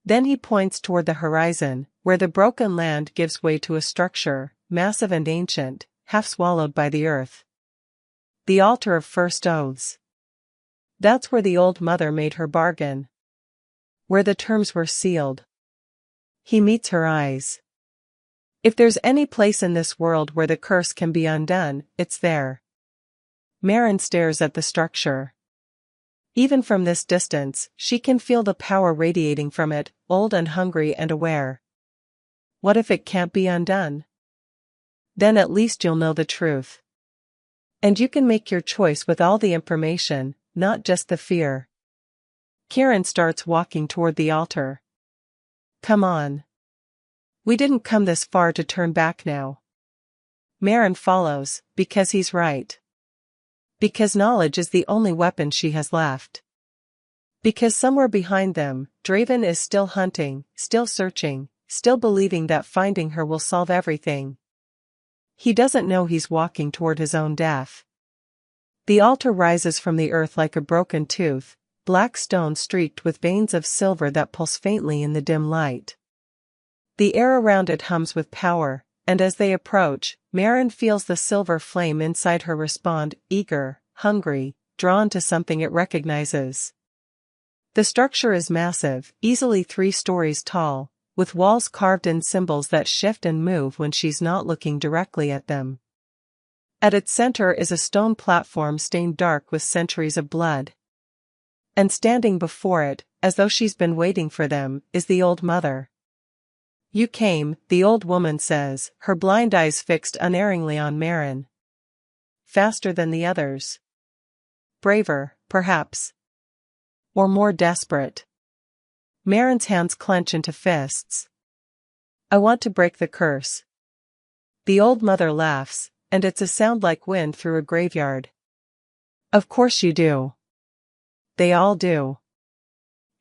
Then he points toward the horizon, where the broken land gives way to a structure, massive and ancient, half swallowed by the earth. The altar of first oaths. That's where the old mother made her bargain. Where the terms were sealed. He meets her eyes. If there's any place in this world where the curse can be undone, it's there. Marin stares at the structure. Even from this distance, she can feel the power radiating from it, old and hungry and aware. What if it can't be undone? Then at least you'll know the truth. And you can make your choice with all the information, not just the fear. Kieran starts walking toward the altar. Come on. We didn't come this far to turn back now. Marin follows, because he's right. Because knowledge is the only weapon she has left. Because somewhere behind them, Draven is still hunting, still searching, still believing that finding her will solve everything. He doesn't know he's walking toward his own death. The altar rises from the earth like a broken tooth, black stone streaked with veins of silver that pulse faintly in the dim light. The air around it hums with power, and as they approach, Maren feels the silver flame inside her respond, eager, hungry, drawn to something it recognizes. The structure is massive, easily 3 stories tall, with walls carved in symbols that shift and move when she's not looking directly at them. At its center is a stone platform stained dark with centuries of blood. And standing before it, as though she's been waiting for them, is the old mother. "You came," the old woman says, her blind eyes fixed unerringly on Maren. "Faster than the others. Braver, perhaps. Or more desperate." Maren's hands clench into fists. "I want to break the curse." The old mother laughs, and it's a sound like wind through a graveyard. "Of course you do. They all do.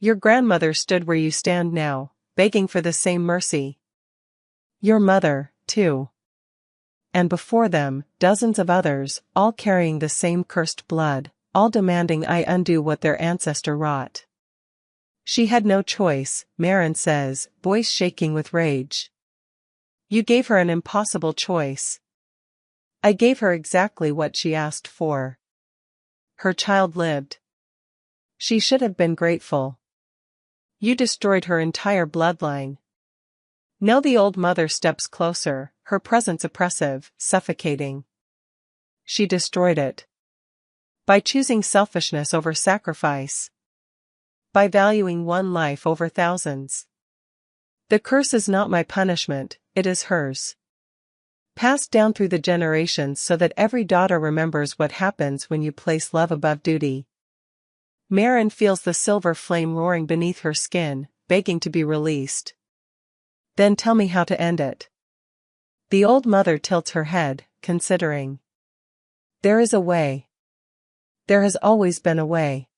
Your grandmother stood where you stand now, begging for the same mercy. Your mother, too. And before them, dozens of others, all carrying the same cursed blood, all demanding I undo what their ancestor wrought." "She had no choice," Maren says, voice shaking with rage. "You gave her an impossible choice. I gave her exactly what she asked for. Her child lived. She should have been grateful. You destroyed her entire bloodline." Now the old mother steps closer, her presence oppressive, suffocating. "She destroyed it. By choosing selfishness over sacrifice. By valuing one life over thousands. The curse is not my punishment, it is hers. Passed down through the generations so that every daughter remembers what happens when you place love above duty." Maren feels the silver flame roaring beneath her skin, begging to be released. "Then tell me how to end it." The old mother tilts her head, considering. "There is a way. There has always been a way."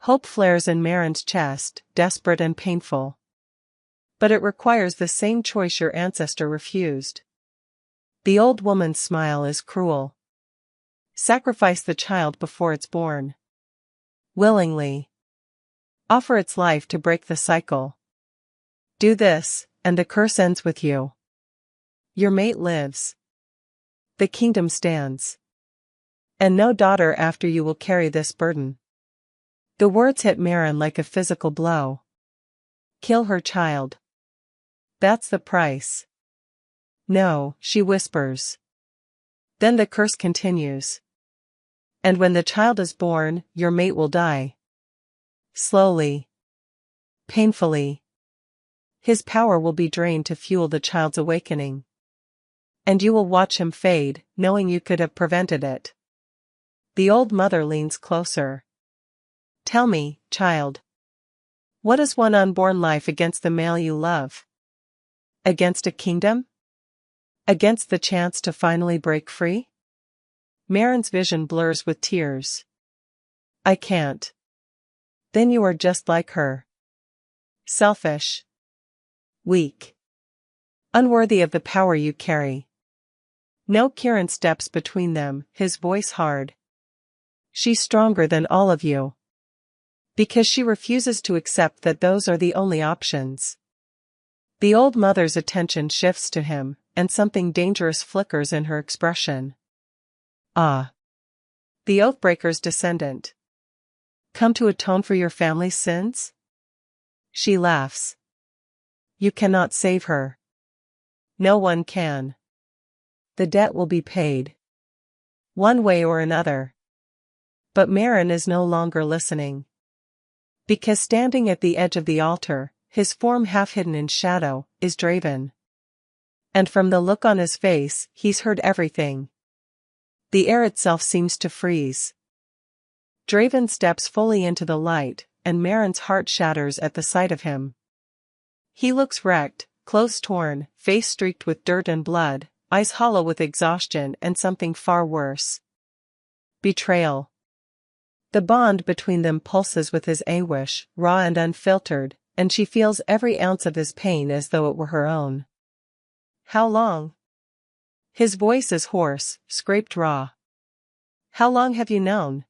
Hope flares in Maren's chest, desperate and painful. "But it requires the same choice your ancestor refused." The old woman's smile is cruel. "Sacrifice the child before it's born. Willingly. Offer its life to break the cycle. Do this, and the curse ends with you. Your mate lives. The kingdom stands. And no daughter after you will carry this burden." The words hit Maren like a physical blow. "Kill her child. That's the price." "No," she whispers. Then the curse continues. "And when the child is born, your mate will die. Slowly. Painfully. His power will be drained to fuel the child's awakening. And you will watch him fade, knowing you could have prevented it." The old mother leans closer. "Tell me, child. What is one unborn life against the male you love? Against a kingdom? Against the chance to finally break free?" Maren's vision blurs with tears. "I can't." "Then you are just like her. Selfish. Weak. Unworthy of the power you carry." No Kieran steps between them, his voice hard. "She's stronger than all of you. Because she refuses to accept that those are the only options." The old mother's attention shifts to him, and something dangerous flickers in her expression. "Ah. The Oathbreaker's descendant. Come to atone for your family's sins?" She laughs. "You cannot save her. No one can. The debt will be paid. One way or another." But Maren is no longer listening. Because standing at the edge of the altar, his form half hidden in shadow, is Draven. And from the look on his face, he's heard everything. The air itself seems to freeze. Draven steps fully into the light, and Maren's heart shatters at the sight of him. He looks wrecked, clothes torn, face streaked with dirt and blood, eyes hollow with exhaustion and something far worse. Betrayal. The bond between them pulses with his anguish, raw and unfiltered, and she feels every ounce of his pain as though it were her own. How long? His voice is hoarse, scraped raw. How long have you known?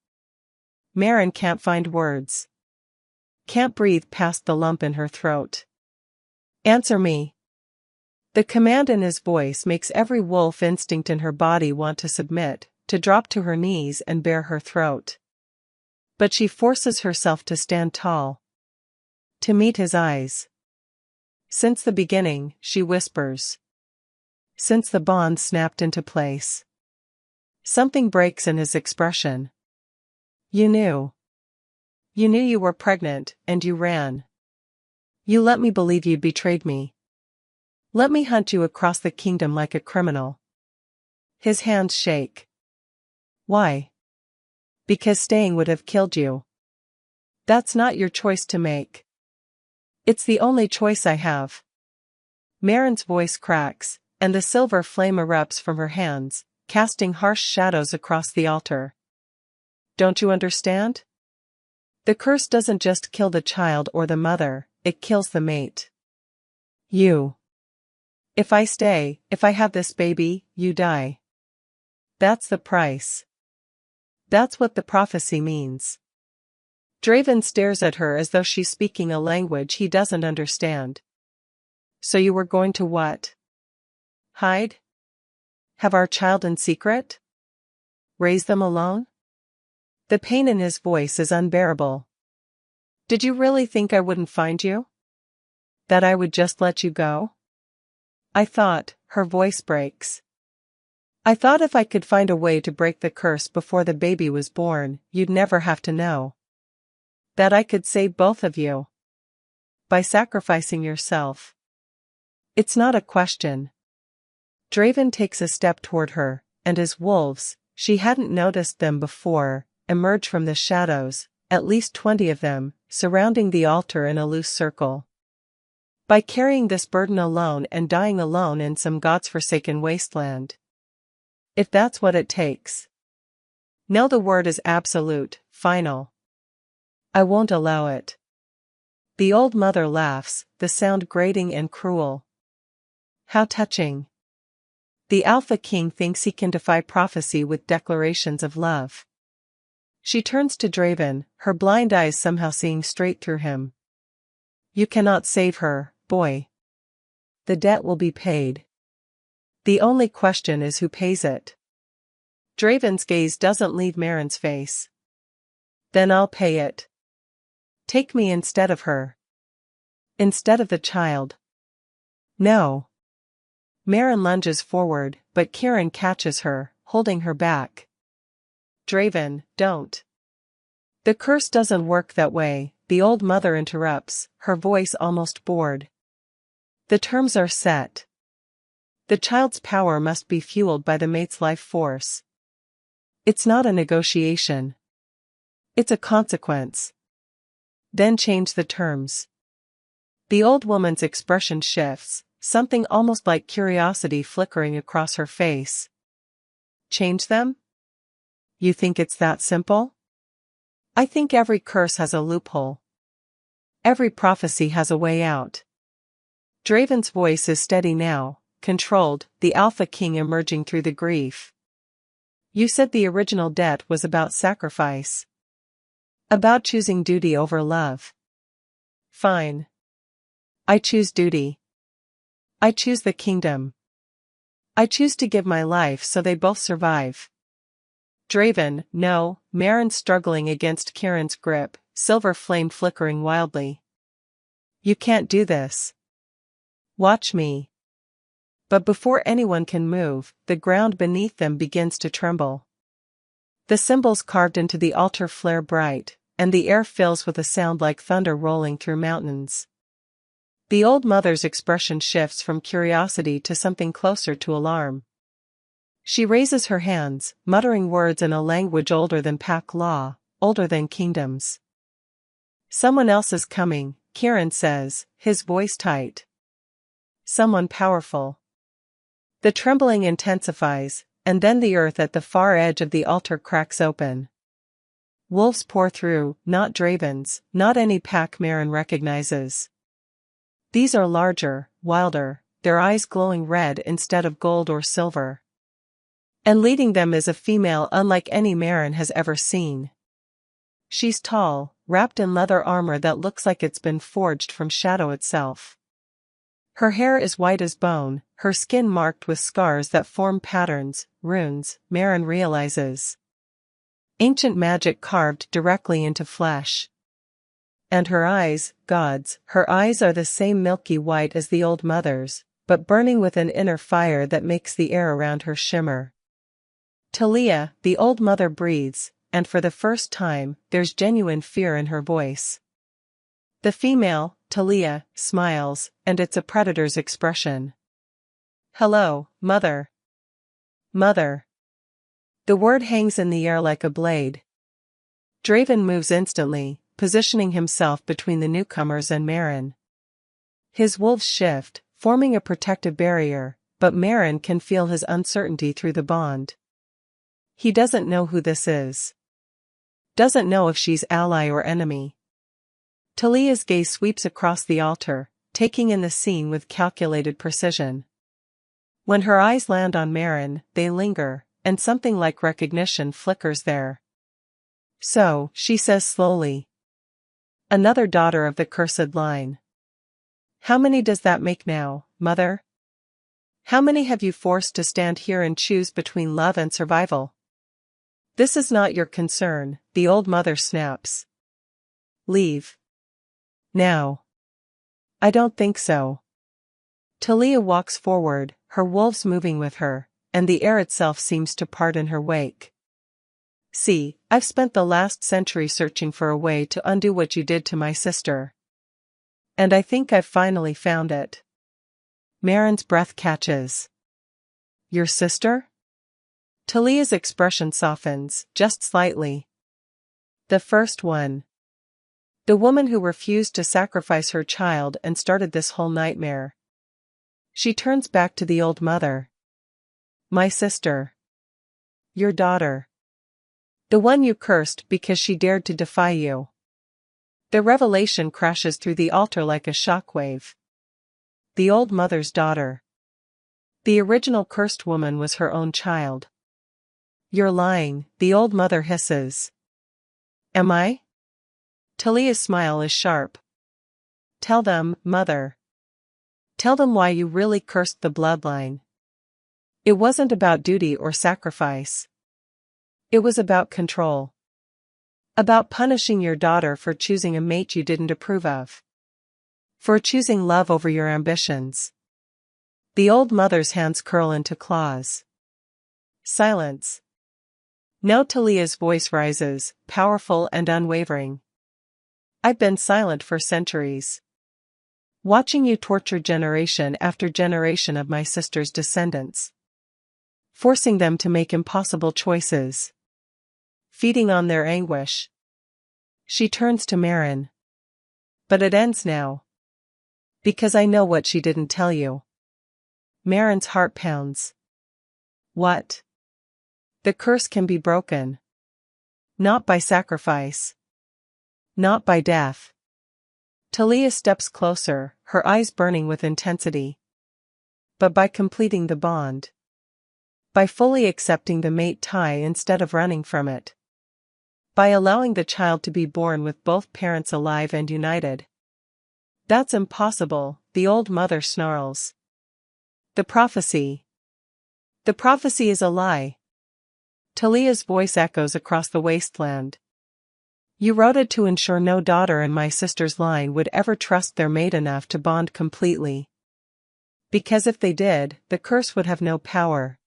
Maren can't find words. Can't breathe past the lump in her throat. Answer me. The command in his voice makes every wolf instinct in her body want to submit, to drop to her knees and bare her throat. But she forces herself to stand tall. To meet his eyes. Since the beginning, she whispers. Since the bond snapped into place. Something breaks in his expression. You knew. You knew you were pregnant, and you ran. You let me believe you'd betrayed me. Let me hunt you across the kingdom like a criminal. His hands shake. Why? Because staying would have killed you. That's not your choice to make. It's the only choice I have. Maren's voice cracks, and the silver flame erupts from her hands, casting harsh shadows across the altar. Don't you understand? The curse doesn't just kill the child or the mother, it kills the mate. You. If I stay, if I have this baby, you die. That's the price. That's what the prophecy means. Draven stares at her as though she's speaking a language he doesn't understand. So you were going to what? Hide? Have our child in secret? Raise them alone? The pain in his voice is unbearable. Did you really think I wouldn't find you? That I would just let you go? I thought, her voice breaks. I thought if I could find a way to break the curse before the baby was born, you'd never have to know. That I could save both of you. By sacrificing yourself. It's not a question. Draven takes a step toward her, and as wolves, she hadn't noticed them before, emerge from the shadows, at least 20 of them, surrounding the altar in a loose circle. By carrying this burden alone and dying alone in some god's-forsaken wasteland. If that's what it takes. No, the word is absolute, final. I won't allow it. The old mother laughs, the sound grating and cruel. How touching. The Alpha King thinks he can defy prophecy with declarations of love. She turns to Draven, her blind eyes somehow seeing straight through him. You cannot save her, boy. The debt will be paid. The only question is who pays it. Draven's gaze doesn't leave Maren's face. Then I'll pay it. Take me instead of her. Instead of the child. No. Maren lunges forward, but Kieran catches her, holding her back. Draven, don't. The curse doesn't work that way, the old mother interrupts, her voice almost bored. The terms are set. The child's power must be fueled by the mate's life force. It's not a negotiation. It's a consequence. Then change the terms. The old woman's expression shifts, something almost like curiosity flickering across her face. Change them? You think it's that simple? I think every curse has a loophole. Every prophecy has a way out. Draven's voice is steady now, controlled, the Alpha King emerging through the grief. You said the original debt was about sacrifice. About choosing duty over love. Fine. I choose duty. I choose the kingdom. I choose to give my life so they both survive. Draven, no, Maren struggling against Kieran's grip, silver flame flickering wildly. You can't do this. Watch me. But before anyone can move, the ground beneath them begins to tremble. The symbols carved into the altar flare bright, and the air fills with a sound like thunder rolling through mountains. The old mother's expression shifts from curiosity to something closer to alarm. She raises her hands, muttering words in a language older than pack law, older than kingdoms. Someone else is coming, Kieran says, his voice tight. Someone powerful. The trembling intensifies, and then the earth at the far edge of the altar cracks open. Wolves pour through, not dravens, not any pack Maren recognizes. These are larger, wilder, their eyes glowing red instead of gold or silver. And leading them is a female unlike any Maren has ever seen. She's tall, wrapped in leather armor that looks like it's been forged from shadow itself. Her hair is white as bone, her skin marked with scars that form patterns, runes, Maren realizes. Ancient magic carved directly into flesh. And her eyes, gods, her eyes are the same milky white as the old mother's, but burning with an inner fire that makes the air around her shimmer. Talia, the old mother breathes, and for the first time, there's genuine fear in her voice. The female, Talia, smiles, and it's a predator's expression. Hello, mother. Mother. The word hangs in the air like a blade. Draven moves instantly, positioning himself between the newcomers and Maren. His wolves shift, forming a protective barrier, but Maren can feel his uncertainty through the bond. He doesn't know who this is. Doesn't know if she's ally or enemy. Talia's gaze sweeps across the altar, taking in the scene with calculated precision. When her eyes land on Maren, they linger, and something like recognition flickers there. So, she says slowly. Another daughter of the cursed line. How many does that make now, mother? How many have you forced to stand here and choose between love and survival? This is not your concern, the old mother snaps. Leave. Now. I don't think so. Talia walks forward, her wolves moving with her, and the air itself seems to part in her wake. See, I've spent the last century searching for a way to undo what you did to my sister. And I think I've finally found it. Maren's breath catches. Your sister? Talia's expression softens, just slightly. The first one. The woman who refused to sacrifice her child and started this whole nightmare. She turns back to the old mother. My sister. Your daughter. The one you cursed because she dared to defy you. The revelation crashes through the altar like a shockwave. The old mother's daughter. The original cursed woman was her own child. You're lying, the old mother hisses. Am I? Talia's smile is sharp. Tell them, mother. Tell them why you really cursed the bloodline. It wasn't about duty or sacrifice. It was about control. About punishing your daughter for choosing a mate you didn't approve of. For choosing love over your ambitions. The old mother's hands curl into claws. Silence. Now Talia's voice rises, powerful and unwavering. I've been silent for centuries. Watching you torture generation after generation of my sister's descendants. Forcing them to make impossible choices. Feeding on their anguish. She turns to Maren. But it ends now. Because I know what she didn't tell you. Maren's heart pounds. What? The curse can be broken. Not by sacrifice. Not by death. Talia steps closer, her eyes burning with intensity. But by completing the bond. By fully accepting the mate tie instead of running from it. By allowing the child to be born with both parents alive and united. That's impossible, the old mother snarls. The prophecy. The prophecy is a lie. Talia's voice echoes across the wasteland. You wrote it to ensure no daughter in my sister's line would ever trust their mate enough to bond completely. Because if they did, the curse would have no power.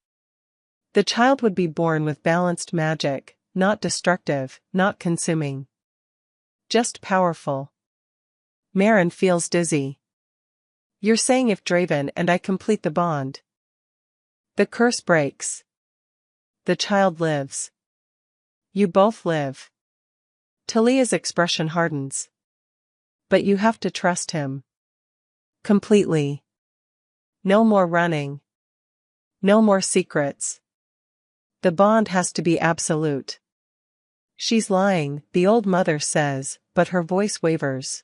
The child would be born with balanced magic, not destructive, not consuming. Just powerful. Maren feels dizzy. You're saying if Draven and I complete the bond, the curse breaks. The child lives. You both live. Talia's expression hardens. But you have to trust him. Completely. No more running. No more secrets. The bond has to be absolute. She's lying, the old mother says, but her voice wavers.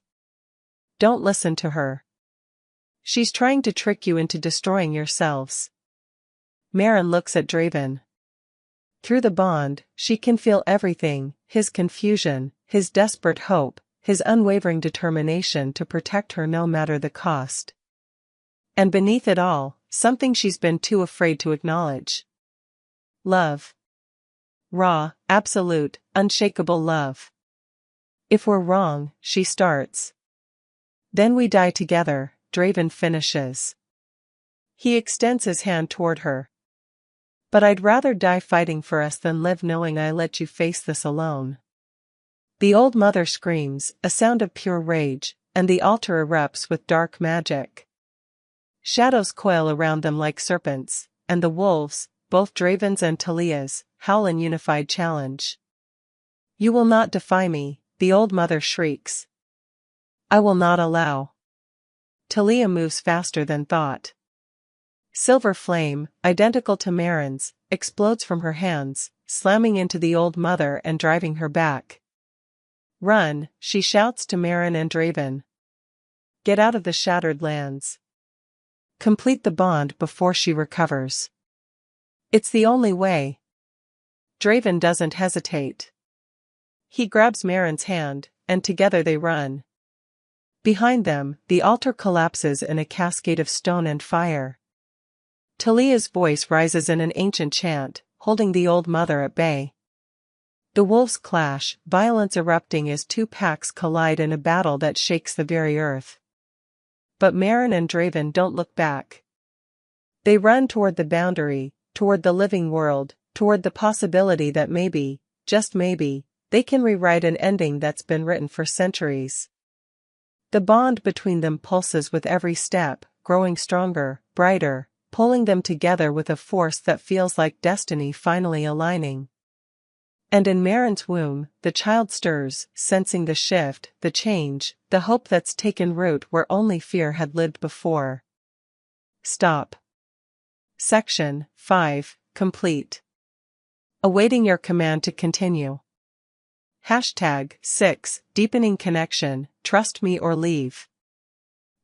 Don't listen to her. She's trying to trick you into destroying yourselves. Maren looks at Draven. Through the bond, she can feel everything, his confusion, his desperate hope, his unwavering determination to protect her no matter the cost. And beneath it all, something she's been too afraid to acknowledge. Love. Raw, absolute, unshakable love. If we're wrong, she starts. Then we die together, Draven finishes. He extends his hand toward her. But I'd rather die fighting for us than live knowing I let you face this alone. The old mother screams, a sound of pure rage, and the altar erupts with dark magic. Shadows coil around them like serpents, and the wolves, both Draven's and Talia's, howl in unified challenge. You will not defy me, the old mother shrieks. I will not allow. Talia moves faster than thought. Silver flame, identical to Maren's, explodes from her hands, slamming into the old mother and driving her back. Run, she shouts to Maren and Draven. Get out of the shattered lands. Complete the bond before she recovers. It's the only way. Draven doesn't hesitate. He grabs Maren's hand, and together they run. Behind them, the altar collapses in a cascade of stone and fire. Talia's voice rises in an ancient chant, holding the old mother at bay. The wolves clash, violence erupting as two packs collide in a battle that shakes the very earth. But Maren and Draven don't look back. They run toward the boundary, toward the living world, toward the possibility that maybe, just maybe, they can rewrite an ending that's been written for centuries. The bond between them pulses with every step, growing stronger, brighter, pulling them together with a force that feels like destiny finally aligning. And in Maren's womb, the child stirs, sensing the shift, the change, the hope that's taken root where only fear had lived before. Stop. Section 5, complete. Awaiting your command to continue. #6, deepening connection, trust me or leave.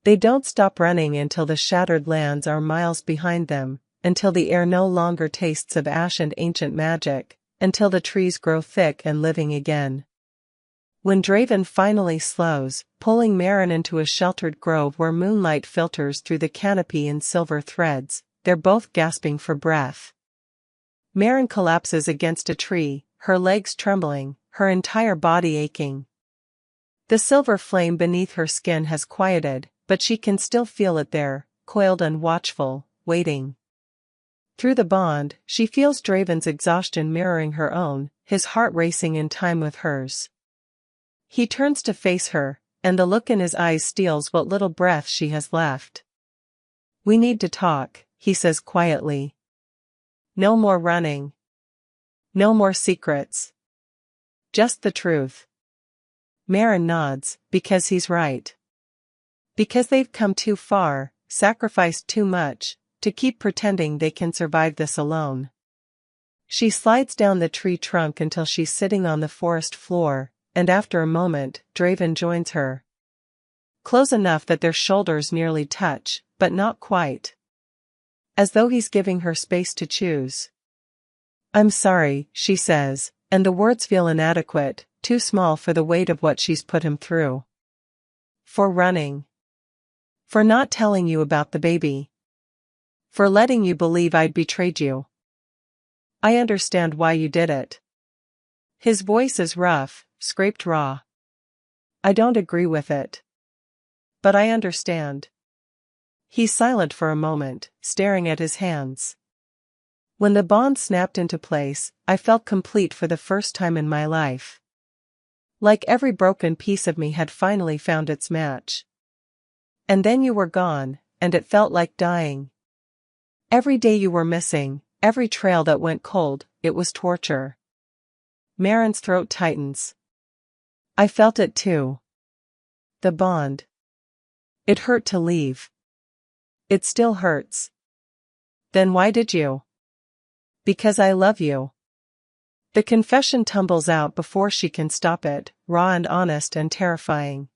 They don't stop running until the shattered lands are miles behind them, until the air no longer tastes of ash and ancient magic, until the trees grow thick and living again. When Draven finally slows, pulling Maren into a sheltered grove where moonlight filters through the canopy in silver threads, they're both gasping for breath. Maren collapses against a tree, her legs trembling, her entire body aching. The silver flame beneath her skin has quieted, but she can still feel it there, coiled and watchful, waiting. Through the bond, she feels Draven's exhaustion mirroring her own, his heart racing in time with hers. He turns to face her, and the look in his eyes steals what little breath she has left. We need to talk, he says quietly. No more running. No more secrets. Just the truth. Maren nods, because he's right. Because they've come too far, sacrificed too much, to keep pretending they can survive this alone. She slides down the tree trunk until she's sitting on the forest floor, and after a moment, Draven joins her. Close enough that their shoulders nearly touch, but not quite. As though he's giving her space to choose. I'm sorry, she says, and the words feel inadequate, too small for the weight of what she's put him through. For running. For not telling you about the baby. For letting you believe I'd betrayed you. I understand why you did it. His voice is rough, scraped raw. I don't agree with it. But I understand. He's silent for a moment, staring at his hands. When the bond snapped into place, I felt complete for the first time in my life. Like every broken piece of me had finally found its match. And then you were gone, and it felt like dying. Every day you were missing, every trail that went cold, it was torture. Maren's throat tightens. I felt it too. The bond. It hurt to leave. It still hurts. Then why did you? Because I love you. The confession tumbles out before she can stop it, raw and honest and terrifying.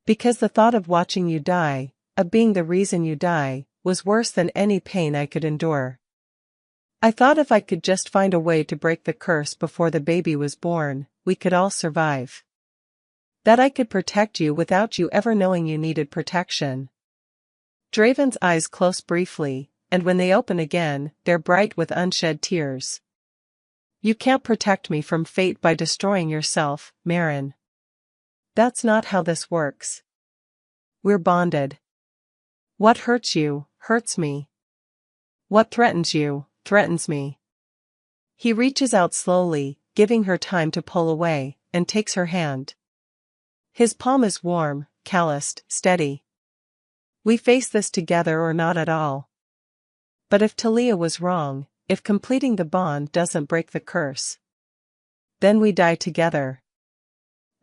Because the thought of watching you die, of being the reason you die, was worse than any pain I could endure. I thought if I could just find a way to break the curse before the baby was born, we could all survive. That I could protect you without you ever knowing you needed protection. Draven's eyes close briefly, and when they open again, they're bright with unshed tears. You can't protect me from fate by destroying yourself, Marin. That's not how this works. We're bonded. What hurts you, hurts me. What threatens you, threatens me. He reaches out slowly, giving her time to pull away, and takes her hand. His palm is warm, calloused, steady. We face this together or not at all. But if Talia was wrong, if completing the bond doesn't break the curse, then we die together.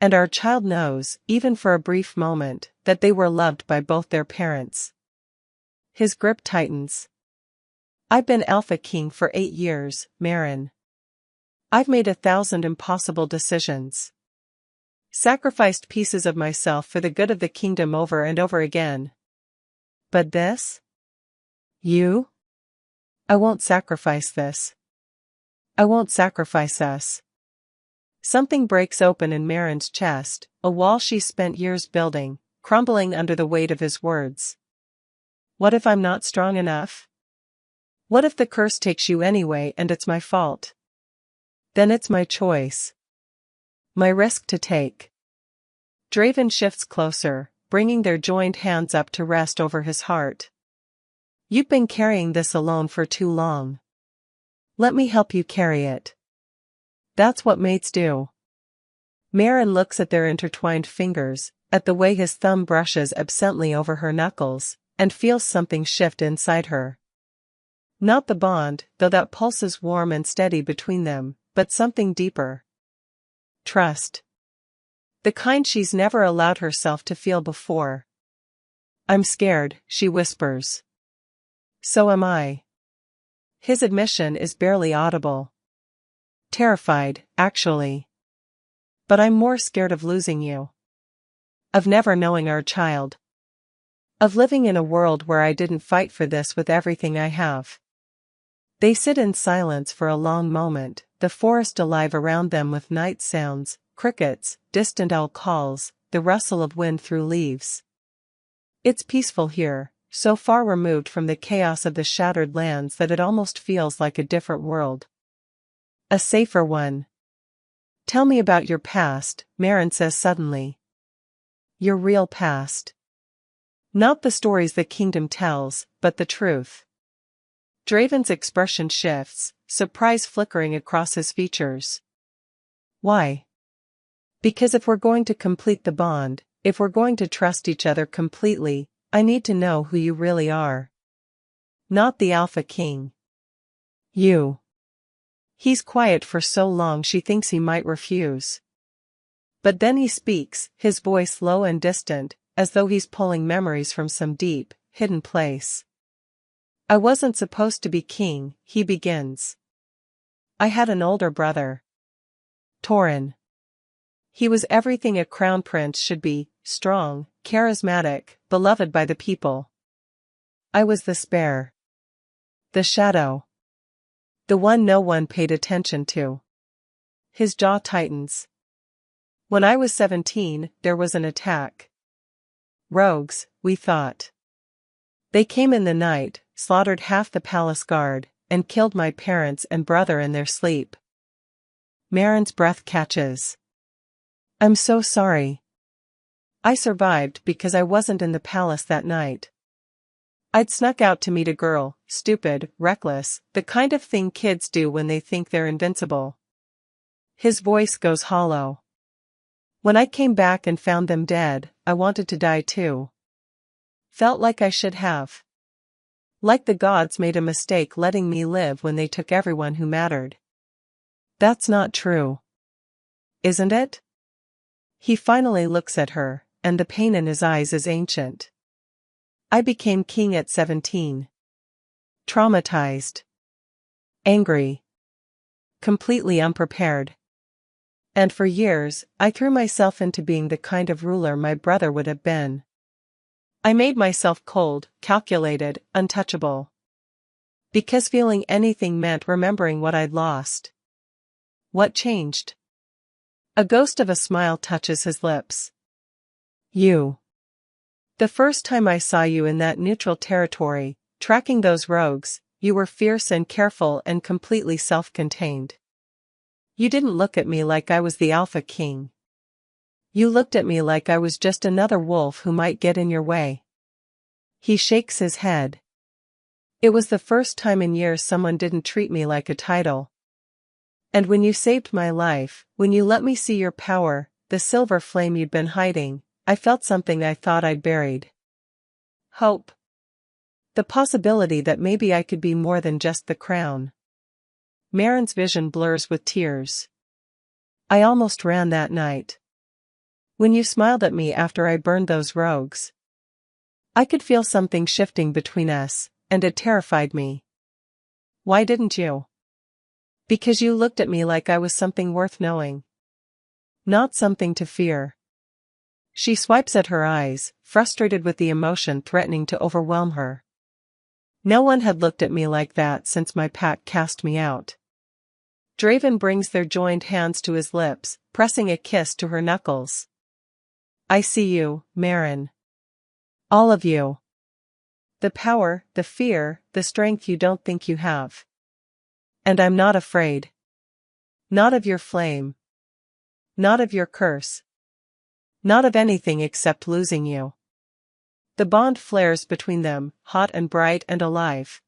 And our child knows, even for a brief moment, that they were loved by both their parents. His grip tightens. I've been Alpha King for 8 years, Marin. I've made 1,000 impossible decisions. Sacrificed pieces of myself for the good of the kingdom over and over again. But this? You? I won't sacrifice this. I won't sacrifice us. Something breaks open in Marin's chest, a wall she spent years building, crumbling under the weight of his words. What if I'm not strong enough? What if the curse takes you anyway and it's my fault? Then it's my choice. My risk to take. Draven shifts closer, bringing their joined hands up to rest over his heart. You've been carrying this alone for too long. Let me help you carry it. That's what mates do. Marin looks at their intertwined fingers, at the way his thumb brushes absently over her knuckles, and feels something shift inside her. Not the bond, though that pulses warm and steady between them, but something deeper. Trust. The kind she's never allowed herself to feel before. I'm scared, she whispers. So am I. His admission is barely audible. Terrified, actually. But I'm more scared of losing you. Of never knowing our child. Of living in a world where I didn't fight for this with everything I have. They sit in silence for a long moment, the forest alive around them with night sounds, crickets, distant owl calls, the rustle of wind through leaves. It's peaceful here, so far removed from the chaos of the shattered lands that it almost feels like a different world. A safer one. Tell me about your past, Marin says suddenly. Your real past. Not the stories the kingdom tells, but the truth. Draven's expression shifts, surprise flickering across his features. Why? Because if we're going to complete the bond, if we're going to trust each other completely, I need to know who you really are. Not the Alpha King. You. He's quiet for so long she thinks he might refuse. But then he speaks, his voice low and distant, as though he's pulling memories from some deep, hidden place. I wasn't supposed to be king, he begins. I had an older brother. Torin. He was everything a crown prince should be, strong, charismatic, beloved by the people. I was the spare. The shadow. The one no one paid attention to. His jaw tightens. When I was 17, there was an attack. Rogues, we thought. They came in the night, slaughtered half the palace guard, and killed my parents and brother in their sleep. Marin's breath catches. I'm so sorry. I survived because I wasn't in the palace that night. I'd snuck out to meet a girl, stupid, reckless, the kind of thing kids do when they think they're invincible. His voice goes hollow. When I came back and found them dead, I wanted to die too. Felt like I should have. Like the gods made a mistake letting me live when they took everyone who mattered. That's not true. Isn't it? He finally looks at her, and the pain in his eyes is ancient. I became king at 17. Traumatized. angry, completely unprepared. And for years, I threw myself into being the kind of ruler my brother would have been. I made myself cold, calculated, untouchable. Because feeling anything meant remembering what I'd lost. What changed? A ghost of a smile touches his lips. You. The first time I saw you in that neutral territory, tracking those rogues, you were fierce and careful and completely self-contained. You didn't look at me like I was the Alpha King. You looked at me like I was just another wolf who might get in your way. He shakes his head. It was the first time in years someone didn't treat me like a title. And when you saved my life, when you let me see your power, the silver flame you'd been hiding, I felt something I thought I'd buried. Hope. The possibility that maybe I could be more than just the crown. Marin's vision blurs with tears. I almost ran that night. When you smiled at me after I burned those rogues. I could feel something shifting between us, and it terrified me. Why didn't you? Because you looked at me like I was something worth knowing. Not something to fear. She swipes at her eyes, frustrated with the emotion threatening to overwhelm her. No one had looked at me like that since my pack cast me out. Draven brings their joined hands to his lips, pressing a kiss to her knuckles. I see you, Marin. All of you. The power, the fear, the strength you don't think you have. And I'm not afraid. Not of your flame. Not of your curse. Not of anything except losing you. The bond flares between them, hot and bright and alive.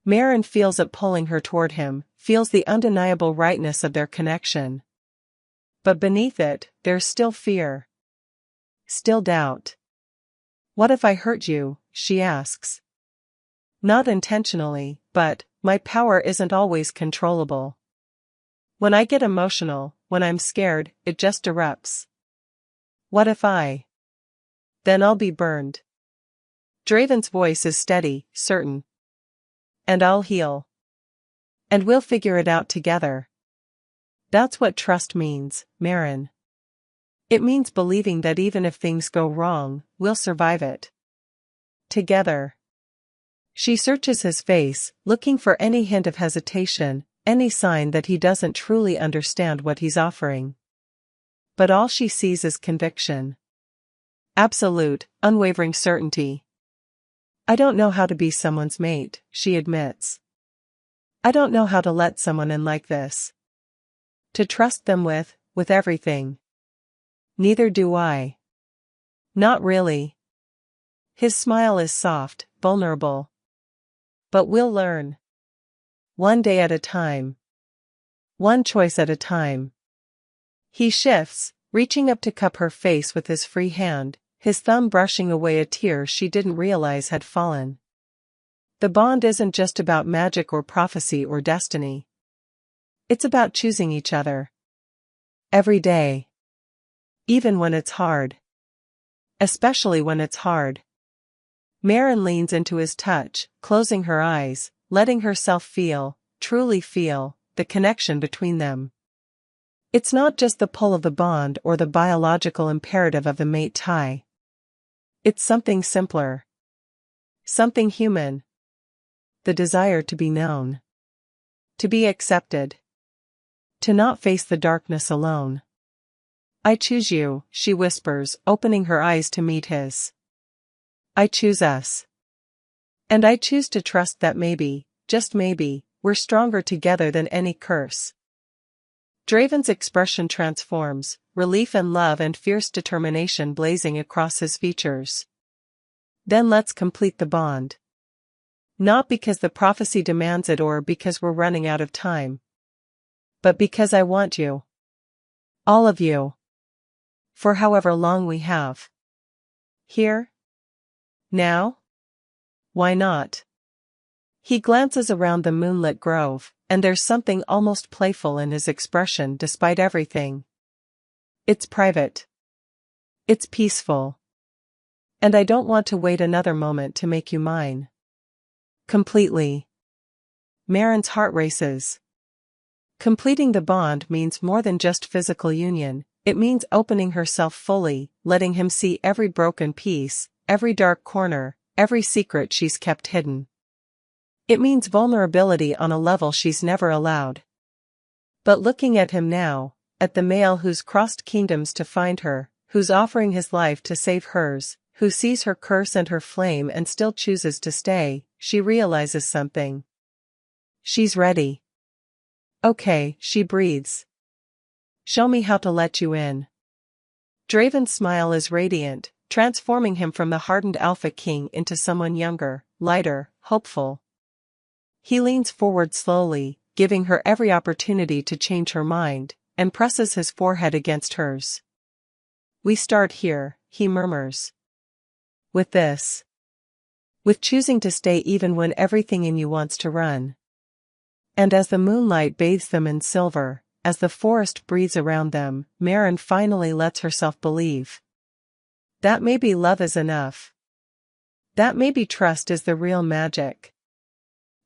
Marin feels it pulling her toward him, feels the undeniable rightness of their connection. But beneath it, there's still fear. Still doubt. What if I hurt you? She asks. Not intentionally, but, my power isn't always controllable. When I get emotional, when I'm scared, it just erupts. What if I? Then I'll be burned. Draven's voice is steady, certain. And I'll heal. And we'll figure it out together. That's what trust means, Marin. It means believing that even if things go wrong, we'll survive it. Together. She searches his face, looking for any hint of hesitation, any sign that he doesn't truly understand what he's offering. But all she sees is conviction. Absolute, unwavering certainty. I don't know how to be someone's mate, she admits. I don't know how to let someone in like this. To trust them with everything. Neither do I. Not really. His smile is soft, vulnerable. But we'll learn. One day at a time. One choice at a time. He shifts, reaching up to cup her face with his free hand, his thumb brushing away a tear she didn't realize had fallen. The bond isn't just about magic or prophecy or destiny. It's about choosing each other. Every day. Even when it's hard. Especially when it's hard. Marin leans into his touch, closing her eyes, letting herself feel, truly feel, the connection between them. It's not just the pull of the bond or the biological imperative of the mate tie. It's something simpler. Something human. The desire to be known. To be accepted. To not face the darkness alone. I choose you, she whispers, opening her eyes to meet his. I choose us. And I choose to trust that maybe, just maybe, we're stronger together than any curse. Draven's expression transforms, relief and love and fierce determination blazing across his features. Then let's complete the bond. Not because the prophecy demands it or because we're running out of time. But because I want you. All of you. For however long we have. Here? Now? Why not? He glances around the moonlit grove, and there's something almost playful in his expression despite everything. It's private. It's peaceful. And I don't want to wait another moment to make you mine. Completely. Marin's heart races. Completing the bond means more than just physical union, it means opening herself fully, letting him see every broken piece, every dark corner, every secret she's kept hidden. It means vulnerability on a level she's never allowed. But looking at him now, at the male who's crossed kingdoms to find her, who's offering his life to save hers, who sees her curse and her flame and still chooses to stay, she realizes something. She's ready. Okay, she breathes. Show me how to let you in. Draven's smile is radiant, transforming him from the hardened Alpha King into someone younger, lighter, hopeful. He leans forward slowly, giving her every opportunity to change her mind, and presses his forehead against hers. We start here, he murmurs. With this. With choosing to stay even when everything in you wants to run. And as the moonlight bathes them in silver, as the forest breathes around them, Marin finally lets herself believe. That maybe love is enough. That maybe trust is the real magic.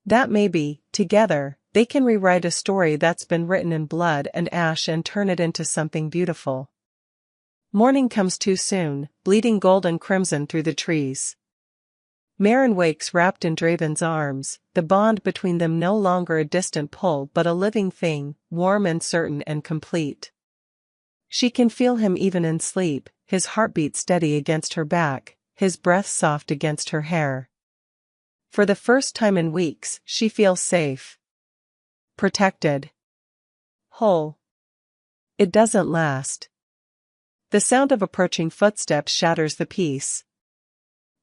That maybe, together, they can rewrite a story that's been written in blood and ash and turn it into something beautiful. Morning comes too soon, bleeding gold and crimson through the trees. Marin wakes wrapped in Draven's arms, the bond between them no longer a distant pull but a living thing, warm and certain and complete. She can feel him even in sleep, his heartbeat steady against her back, his breath soft against her hair. For the first time in weeks, she feels safe. Protected. Whole. It doesn't last. The sound of approaching footsteps shatters the peace.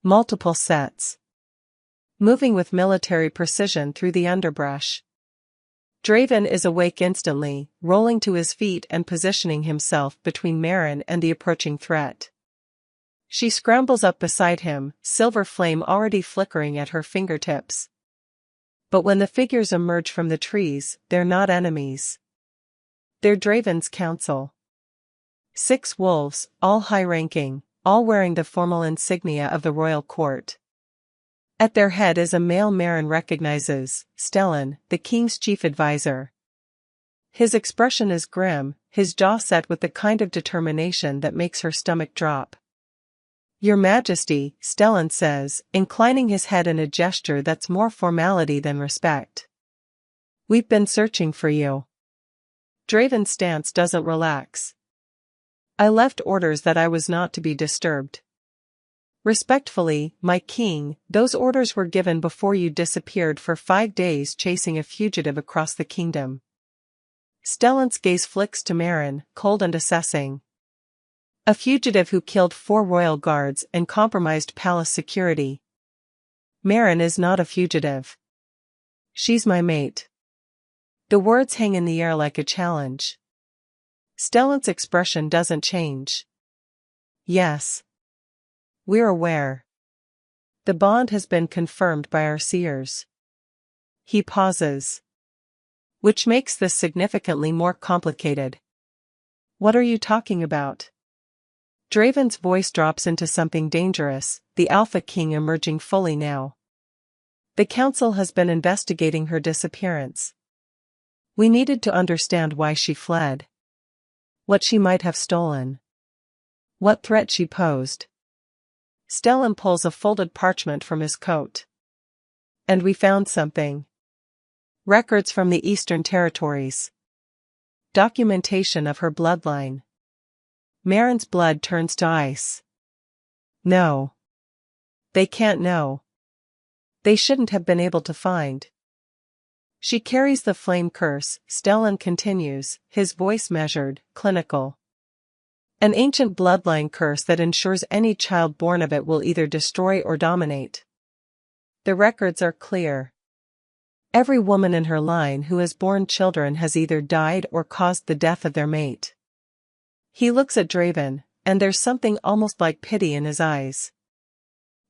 Multiple sets. Moving with military precision through the underbrush. Draven is awake instantly, rolling to his feet and positioning himself between Marin and the approaching threat. She scrambles up beside him, silver flame already flickering at her fingertips. But when the figures emerge from the trees, they're not enemies. They're Draven's council. 6 wolves, all high-ranking, all wearing the formal insignia of the royal court. At their head is a male Marin recognizes, Stellan, the king's chief advisor. His expression is grim, his jaw set with the kind of determination that makes her stomach drop. Your Majesty, Stellan says, inclining his head in a gesture that's more formality than respect. We've been searching for you. Draven's stance doesn't relax. I left orders that I was not to be disturbed. Respectfully, my king, those orders were given before you disappeared for 5 days chasing a fugitive across the kingdom. Stellan's gaze flicks to Marin, cold and assessing. A fugitive who killed 4 royal guards and compromised palace security. Marin is not a fugitive. She's my mate. The words hang in the air like a challenge. Stellan's expression doesn't change. Yes. We're aware. The bond has been confirmed by our seers. He pauses. Which makes this significantly more complicated. What are you talking about? Draven's voice drops into something dangerous, the Alpha King emerging fully now. The council has been investigating her disappearance. We needed to understand why she fled. What she might have stolen. What threat she posed. Stellan pulls a folded parchment from his coat. And we found something. Records from the Eastern Territories. Documentation of her bloodline. Marin's blood turns to ice. No. They can't know. They shouldn't have been able to find. She carries the flame curse, Stellan continues, his voice measured, clinical. An ancient bloodline curse that ensures any child born of it will either destroy or dominate. The records are clear. Every woman in her line who has borne children has either died or caused the death of their mate. He looks at Draven, and there's something almost like pity in his eyes.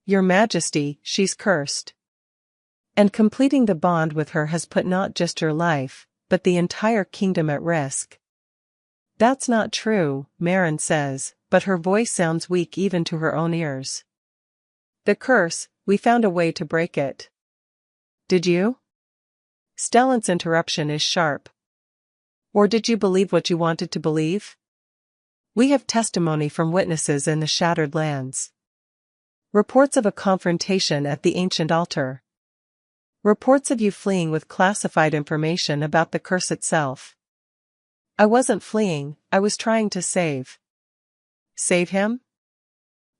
Your Majesty, she's cursed. And completing the bond with her has put not just her life, but the entire kingdom at risk. That's not true, Marin says, but her voice sounds weak even to her own ears. The curse, we found a way to break it. Did you? Stellan's interruption is sharp. Or did you believe what you wanted to believe? We have testimony from witnesses in the Shattered Lands. Reports of a confrontation at the ancient altar. Reports of you fleeing with classified information about the curse itself. I wasn't fleeing, I was trying to save. Save him?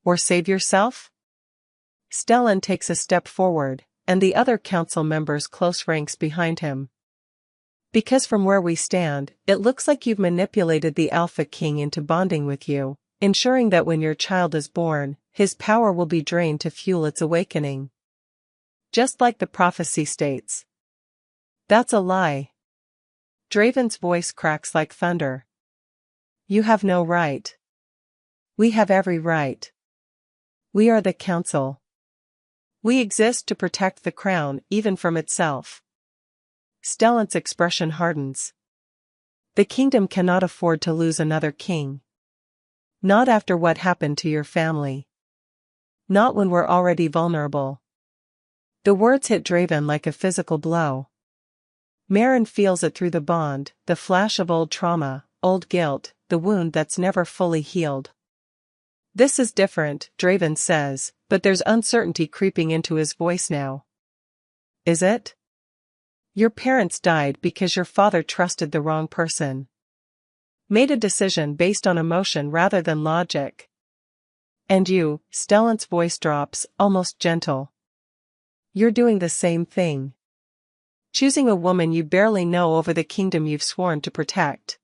Or save yourself? Stellan takes a step forward, and the other council members close ranks behind him. Because from where we stand, it looks like you've manipulated the Alpha King into bonding with you, ensuring that when your child is born, his power will be drained to fuel its awakening. Just like the prophecy states. That's a lie. Draven's voice cracks like thunder. You have no right. We have every right. We are the council. We exist to protect the crown even from itself. Stellan's expression hardens. The kingdom cannot afford to lose another king. Not after what happened to your family. Not when we're already vulnerable. The words hit Draven like a physical blow. Merrin feels it through the bond, the flash of old trauma, old guilt, the wound that's never fully healed. This is different, Draven says, but there's uncertainty creeping into his voice now. Is it? Your parents died because your father trusted the wrong person. Made a decision based on emotion rather than logic. And you, Stellan's voice drops, almost gentle. You're doing the same thing. Choosing a woman you barely know over the kingdom you've sworn to protect.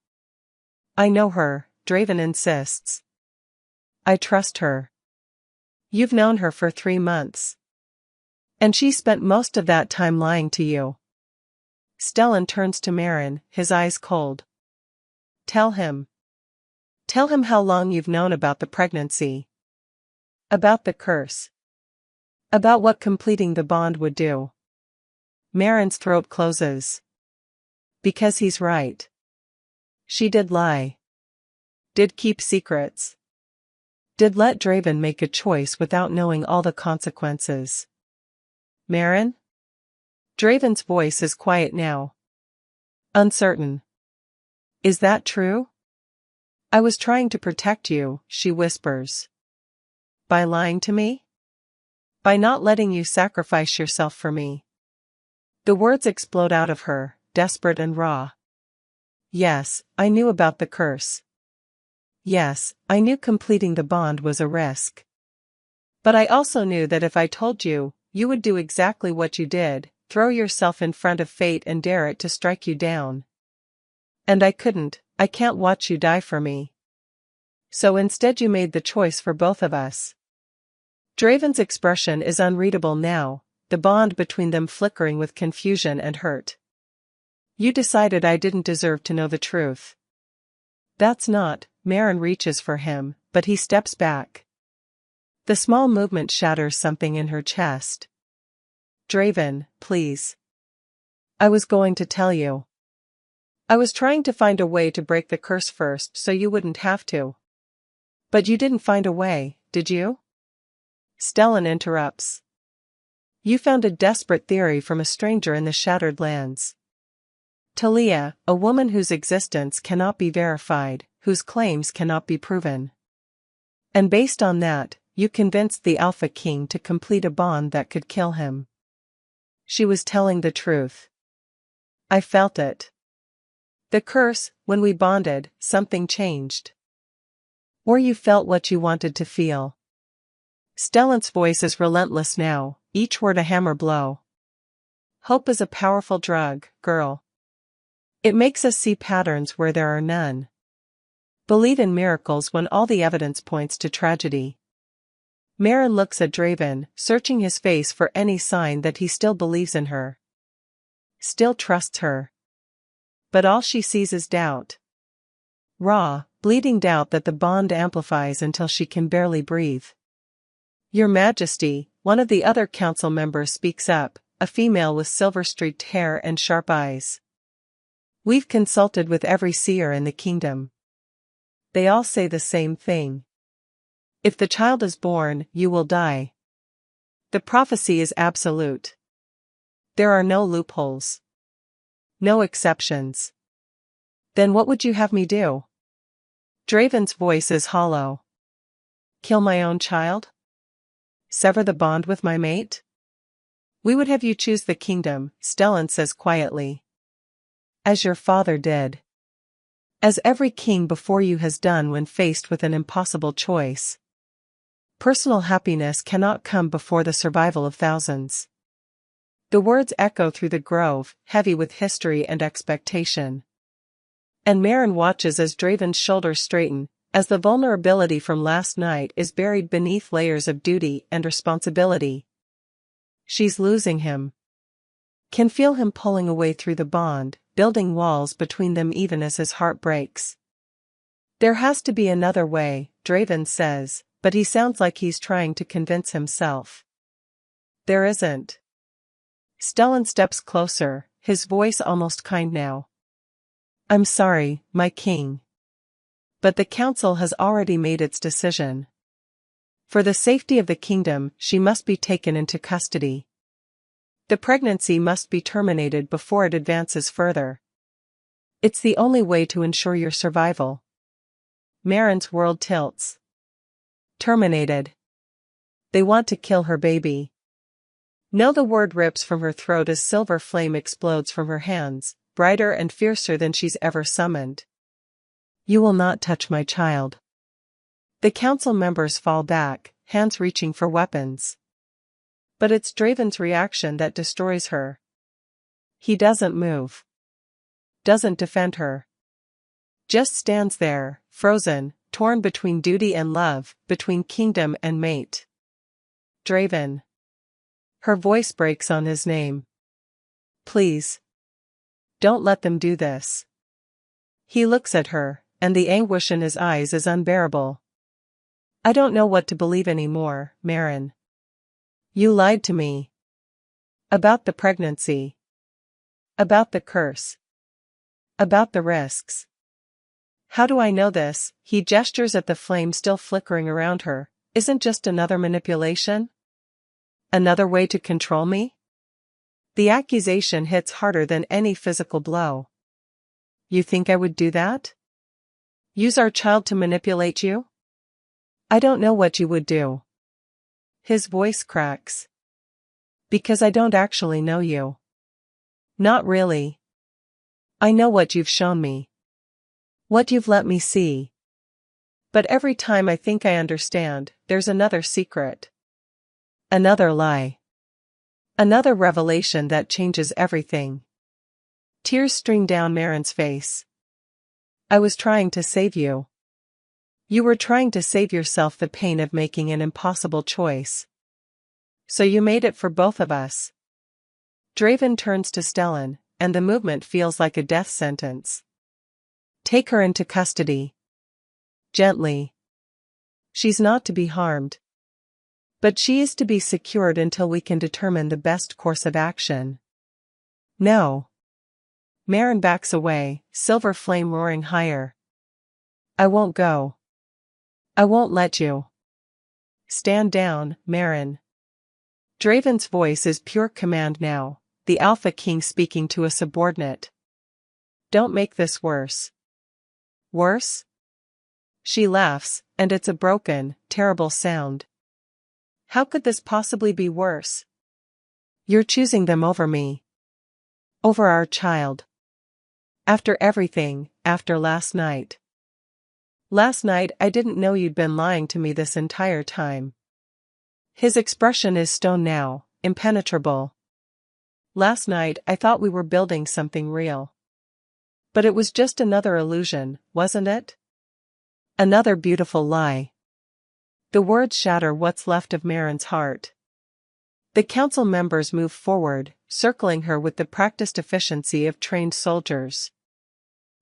I know her, Draven insists. I trust her. You've known her for 3 months. And she spent most of that time lying to you. Stellan turns to Merrin, his eyes cold. Tell him. Tell him how long you've known about the pregnancy. About the curse. About what completing the bond would do. Merrin's throat closes. Because he's right. She did lie. Did keep secrets. Did let Draven make a choice without knowing all the consequences. Merrin? Draven's voice is quiet now. Uncertain. Is that true? I was trying to protect you, she whispers. By lying to me? By not letting you sacrifice yourself for me. The words explode out of her, desperate and raw. Yes, I knew about the curse. Yes, I knew completing the bond was a risk. But I also knew that if I told you, you would do exactly what you did, throw yourself in front of fate and dare it to strike you down. And I couldn't, I can't watch you die for me. So instead you made the choice for both of us. Draven's expression is unreadable now, the bond between them flickering with confusion and hurt. You decided I didn't deserve to know the truth. That's not, Merrin reaches for him, but he steps back. The small movement shatters something in her chest. Draven, please. I was going to tell you. I was trying to find a way to break the curse first so you wouldn't have to. But you didn't find a way, did you? Stellan interrupts. You found a desperate theory from a stranger in the Shattered Lands. Talia, a woman whose existence cannot be verified, whose claims cannot be proven. And based on that, you convinced the Alpha King to complete a bond that could kill him. She was telling the truth. I felt it. The curse, when we bonded, something changed. Or you felt what you wanted to feel. Stellan's voice is relentless now, each word a hammer blow. Hope is a powerful drug, girl. It makes us see patterns where there are none. Believe in miracles when all the evidence points to tragedy. Merrin looks at Draven, searching his face for any sign that he still believes in her. Still trusts her. But all she sees is doubt. Raw, bleeding doubt that the bond amplifies until she can barely breathe. Your Majesty, one of the other council members speaks up, a female with silver-streaked hair and sharp eyes. We've consulted with every seer in the kingdom. They all say the same thing. If the child is born, you will die. The prophecy is absolute. There are no loopholes. No exceptions. Then what would you have me do? Draven's voice is hollow. Kill my own child? Sever the bond with my mate? We would have you choose the kingdom, Stellan says quietly. As your father did. As every king before you has done when faced with an impossible choice. Personal happiness cannot come before the survival of thousands. The words echo through the grove, heavy with history and expectation. And Meryn watches as Draven's shoulders straighten, as the vulnerability from last night is buried beneath layers of duty and responsibility. She's losing him. Can feel him pulling away through the bond, building walls between them even as his heart breaks. There has to be another way, Draven says, but he sounds like he's trying to convince himself. There isn't. Stellan steps closer, his voice almost kind now. I'm sorry, my king. But the council has already made its decision. For the safety of the kingdom, she must be taken into custody. The pregnancy must be terminated before it advances further. It's the only way to ensure your survival. Meryn's world tilts. Terminated. They want to kill her baby. No, the word rips from her throat as silver flame explodes from her hands, brighter and fiercer than she's ever summoned. You will not touch my child. The council members fall back, hands reaching for weapons. But it's Draven's reaction that destroys her. He doesn't move. Doesn't defend her. Just stands there, frozen, torn between duty and love, between kingdom and mate. Draven. Her voice breaks on his name. Please. Don't let them do this. He looks at her, and the anguish in his eyes is unbearable. I don't know what to believe anymore, Meryn. You lied to me. About the pregnancy. About the curse. About the risks. How do I know this? He gestures at the flame still flickering around her. Isn't just another manipulation? Another way to control me? The accusation hits harder than any physical blow. You think I would do that? Use our child to manipulate you? I don't know what you would do. His voice cracks. Because I don't actually know you. Not really. I know what you've shown me. What you've let me see. But every time I think I understand, there's another secret. Another lie. Another revelation that changes everything. Tears stream down Meryn's face. I was trying to save you. You were trying to save yourself the pain of making an impossible choice. So you made it for both of us. Draven turns to Stellan, and the movement feels like a death sentence. Take her into custody. Gently. She's not to be harmed. But she is to be secured until we can determine the best course of action. No. Meryn backs away, silver flame roaring higher. I won't go. I won't let you. Stand down, Meryn. Draven's voice is pure command now, the Alpha King speaking to a subordinate. Don't make this worse. Worse? She laughs, and it's a broken, terrible sound. How could this possibly be worse? You're choosing them over me. Over our child. After everything, after last night. Last night I didn't know you'd been lying to me this entire time. His expression is stone now, impenetrable. Last night I thought we were building something real. But it was just another illusion, wasn't it? Another beautiful lie. The words shatter what's left of Meryn's heart. The council members move forward, circling her with the practiced efficiency of trained soldiers.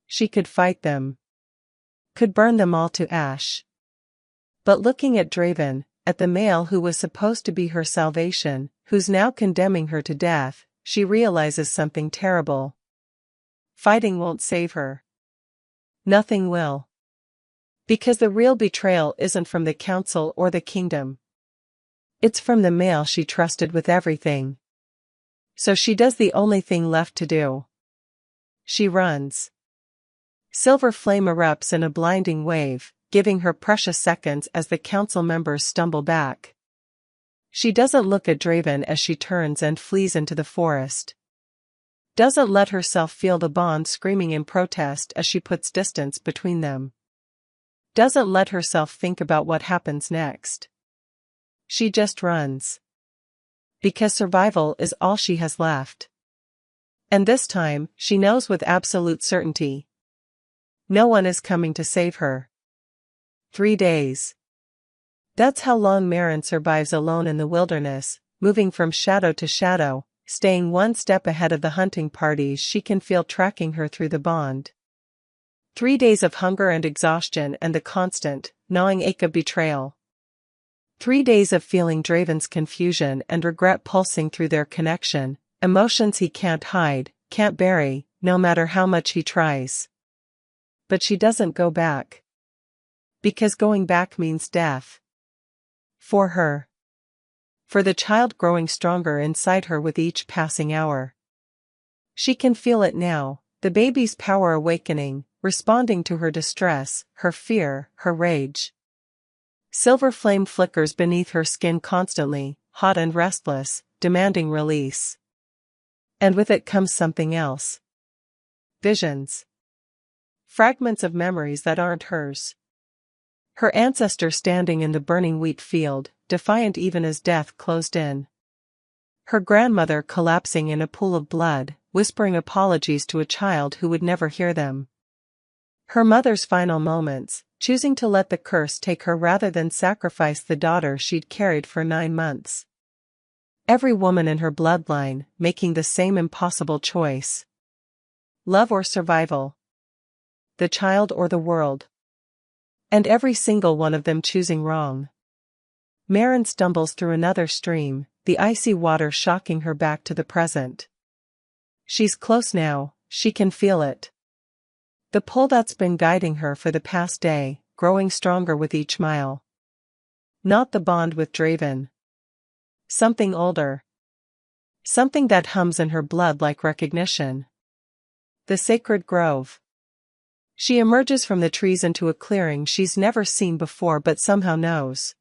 She could fight them. Could burn them all to ash. But looking at Draven, at the male who was supposed to be her salvation, who's now condemning her to death, she realizes something terrible. Fighting won't save her. Nothing will. Because the real betrayal isn't from the council or the kingdom. It's from the male she trusted with everything. So she does the only thing left to do. She runs. Silver flame erupts in a blinding wave, giving her precious seconds as the council members stumble back. She doesn't look at Draven as she turns and flees into the forest. Doesn't let herself feel the bond screaming in protest as she puts distance between them. Doesn't let herself think about what happens next. She just runs. Because survival is all she has left. And this time, she knows with absolute certainty. No one is coming to save her. 3 days. That's how long Maren survives alone in the wilderness, moving from shadow to shadow, staying one step ahead of the hunting parties she can feel tracking her through the bond. 3 days of hunger and exhaustion and the constant, gnawing ache of betrayal. 3 days of feeling Draven's confusion and regret pulsing through their connection, emotions he can't hide, can't bury, no matter how much he tries. But she doesn't go back. Because going back means death. For her. For the child growing stronger inside her with each passing hour. She can feel it now, the baby's power awakening, responding to her distress, her fear, her rage. Silver flame flickers beneath her skin constantly, hot and restless, demanding release. And with it comes something else. Visions. Fragments of memories that aren't hers. Her ancestor standing in the burning wheat field, defiant even as death closed in. Her grandmother collapsing in a pool of blood, whispering apologies to a child who would never hear them. Her mother's final moments, choosing to let the curse take her rather than sacrifice the daughter she'd carried for 9 months. Every woman in her bloodline, making the same impossible choice. Love or survival. The child or the world. And every single one of them choosing wrong. Maren stumbles through another stream, the icy water shocking her back to the present. She's close now, she can feel it. The pull that's been guiding her for the past day, growing stronger with each mile. Not the bond with Draven. Something older. Something that hums in her blood like recognition. The sacred grove. She emerges from the trees into a clearing she's never seen before but somehow knows.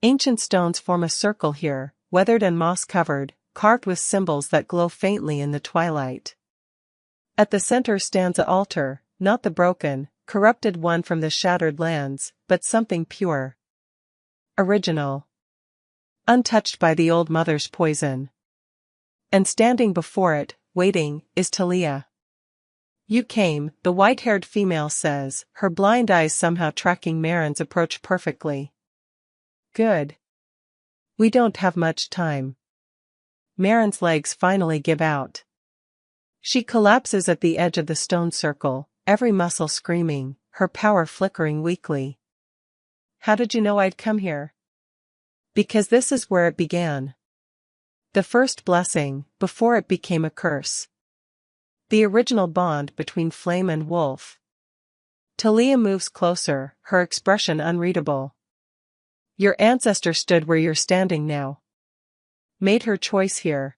Ancient stones form a circle here, weathered and moss-covered, carved with symbols that glow faintly in the twilight. At the center stands an altar, not the broken, corrupted one from the shattered lands, but something pure. Original. Untouched by the old mother's poison. And standing before it, waiting, is Talia. You came, the white-haired female says, her blind eyes somehow tracking Maren's approach perfectly. Good. We don't have much time. Maren's legs finally give out. She collapses at the edge of the stone circle, every muscle screaming, her power flickering weakly. How did you know I'd come here? Because this is where it began. The first blessing, before it became a curse. The original bond between flame and wolf. Talia moves closer, her expression unreadable. Your ancestor stood where you're standing now. Made her choice here.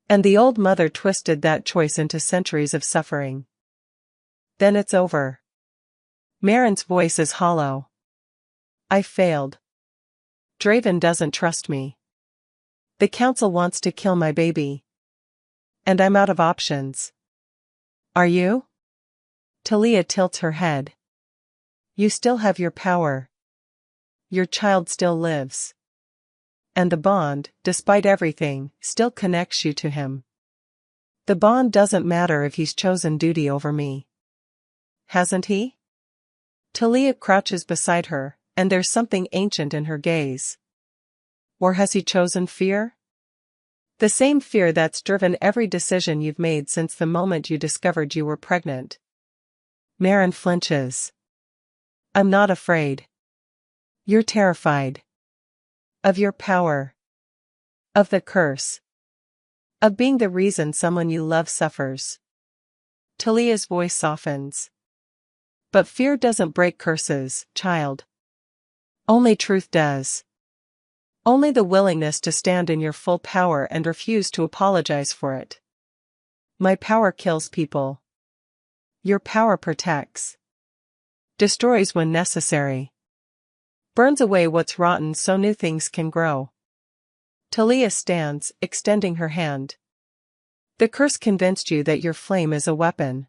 And the old mother twisted that choice into centuries of suffering. Then it's over. Maren's voice is hollow. I failed. Draven doesn't trust me. The council wants to kill my baby. And I'm out of options. Are you? Talia tilts her head. You still have your power. Your child still lives. And the bond, despite everything, still connects you to him. The bond doesn't matter if he's chosen duty over me. Hasn't he? Talia crouches beside her, and there's something ancient in her gaze. Or has he chosen fear? The same fear that's driven every decision you've made since the moment you discovered you were pregnant. Maren flinches. I'm not afraid. You're terrified. Of your power. Of the curse. Of being the reason someone you love suffers. Talia's voice softens. But fear doesn't break curses, child. Only truth does. Only the willingness to stand in your full power and refuse to apologize for it. My power kills people. Your power protects. Destroys when necessary. Burns away what's rotten so new things can grow. Talia stands, extending her hand. The curse convinced you that your flame is a weapon.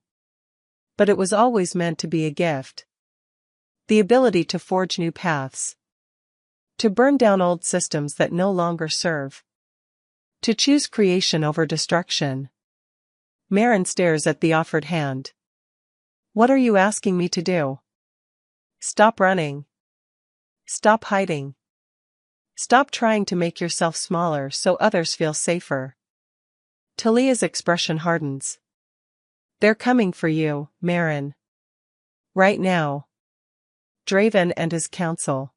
But it was always meant to be a gift. The ability to forge new paths. To burn down old systems that no longer serve. To choose creation over destruction. Maren stares at the offered hand. What are you asking me to do? Stop running. Stop hiding. Stop trying to make yourself smaller so others feel safer. Talia's expression hardens. They're coming for you, Maren. Right now. Draven and his council.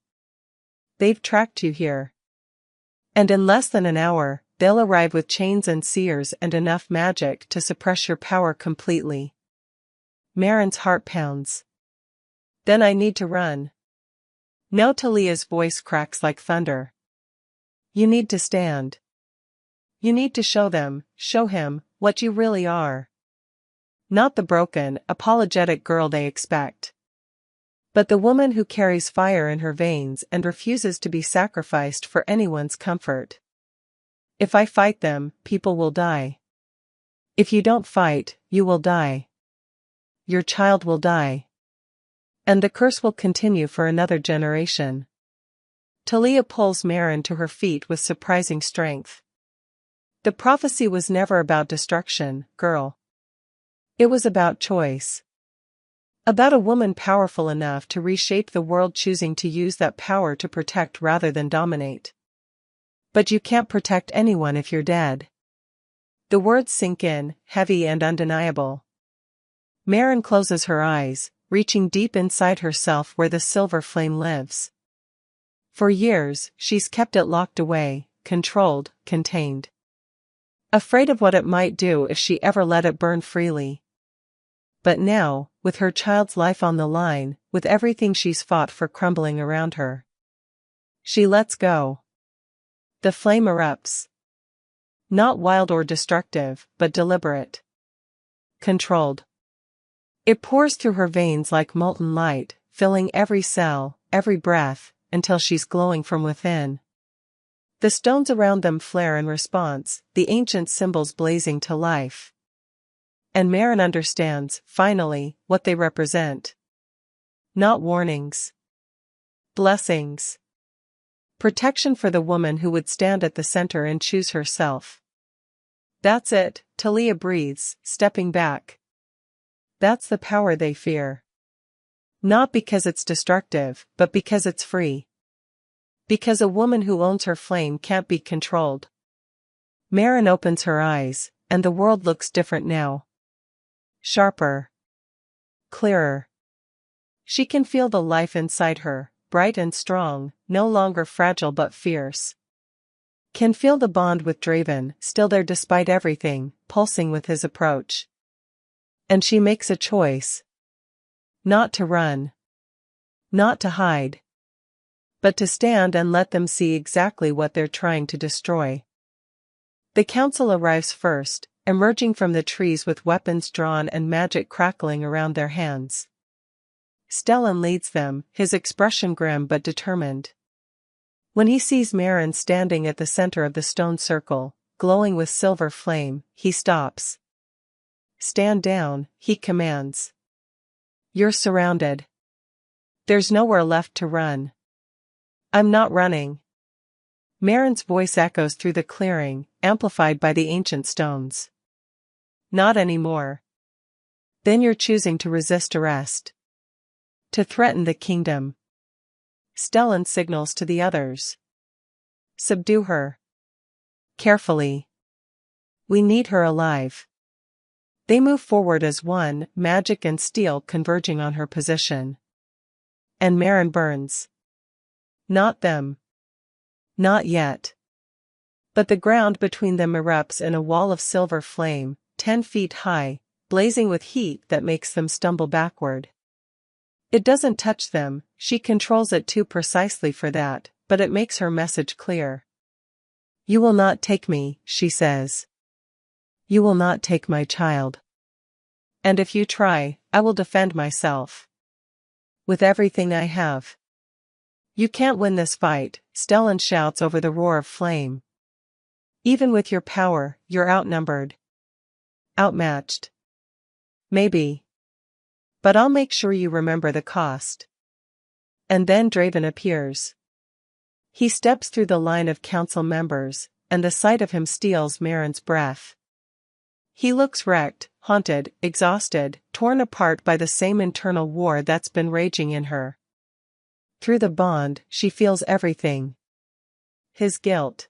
They've tracked you here. And in less than an hour, they'll arrive with chains and seers and enough magic to suppress your power completely. Maren's heart pounds. Then I need to run. No, Talia's voice cracks like thunder. You need to stand. You need to show him, what you really are. Not the broken, apologetic girl they expect. But the woman who carries fire in her veins and refuses to be sacrificed for anyone's comfort. If I fight them, people will die. If you don't fight, you will die. Your child will die. And the curse will continue for another generation. Talia pulls Maren to her feet with surprising strength. The prophecy was never about destruction, girl. It was about choice. About a woman powerful enough to reshape the world, choosing to use that power to protect rather than dominate. But you can't protect anyone if you're dead. The words sink in, heavy and undeniable. Maren closes her eyes, reaching deep inside herself where the silver flame lives. For years, she's kept it locked away, controlled, contained. Afraid of what it might do if she ever let it burn freely. But now, with her child's life on the line, with everything she's fought for crumbling around her, she lets go. The flame erupts. Not wild or destructive, but deliberate. Controlled. It pours through her veins like molten light, filling every cell, every breath, until she's glowing from within. The stones around them flare in response, the ancient symbols blazing to life. And Maren understands, finally, what they represent. Not warnings. Blessings. Protection for the woman who would stand at the center and choose herself. That's it, Talia breathes, stepping back. That's the power they fear. Not because it's destructive, but because it's free. Because a woman who owns her flame can't be controlled. Maren opens her eyes, and the world looks different now. Sharper. Clearer. She can feel the life inside her, bright and strong, no longer fragile but fierce. Can feel the bond with Draven, still there despite everything, pulsing with his approach. And she makes a choice. Not to run. Not to hide. But to stand and let them see exactly what they're trying to destroy. The council arrives first, emerging from the trees with weapons drawn and magic crackling around their hands. Stellan leads them, his expression grim but determined. When he sees Maren standing at the center of the stone circle, glowing with silver flame, he stops. Stand down, he commands. You're surrounded. There's nowhere left to run. I'm not running. Maren's voice echoes through the clearing, amplified by the ancient stones. Not anymore. Then you're choosing to resist arrest. To threaten the kingdom. Stellan signals to the others. Subdue her. Carefully. We need her alive. They move forward as one, magic and steel converging on her position. And Maren burns. Not them. Not yet. But the ground between them erupts in a wall of silver flame, 10 feet high, blazing with heat that makes them stumble backward. It doesn't touch them, she controls it too precisely for that, but it makes her message clear. You will not take me, she says. You will not take my child. And if you try, I will defend myself. With everything I have. You can't win this fight, Stellan shouts over the roar of flame. Even with your power, you're outnumbered. Outmatched. Maybe. But I'll make sure you remember the cost. And then Draven appears. He steps through the line of council members, and the sight of him steals Marin's breath. He looks wrecked, haunted, exhausted, torn apart by the same internal war that's been raging in her. Through the bond, she feels everything. His guilt.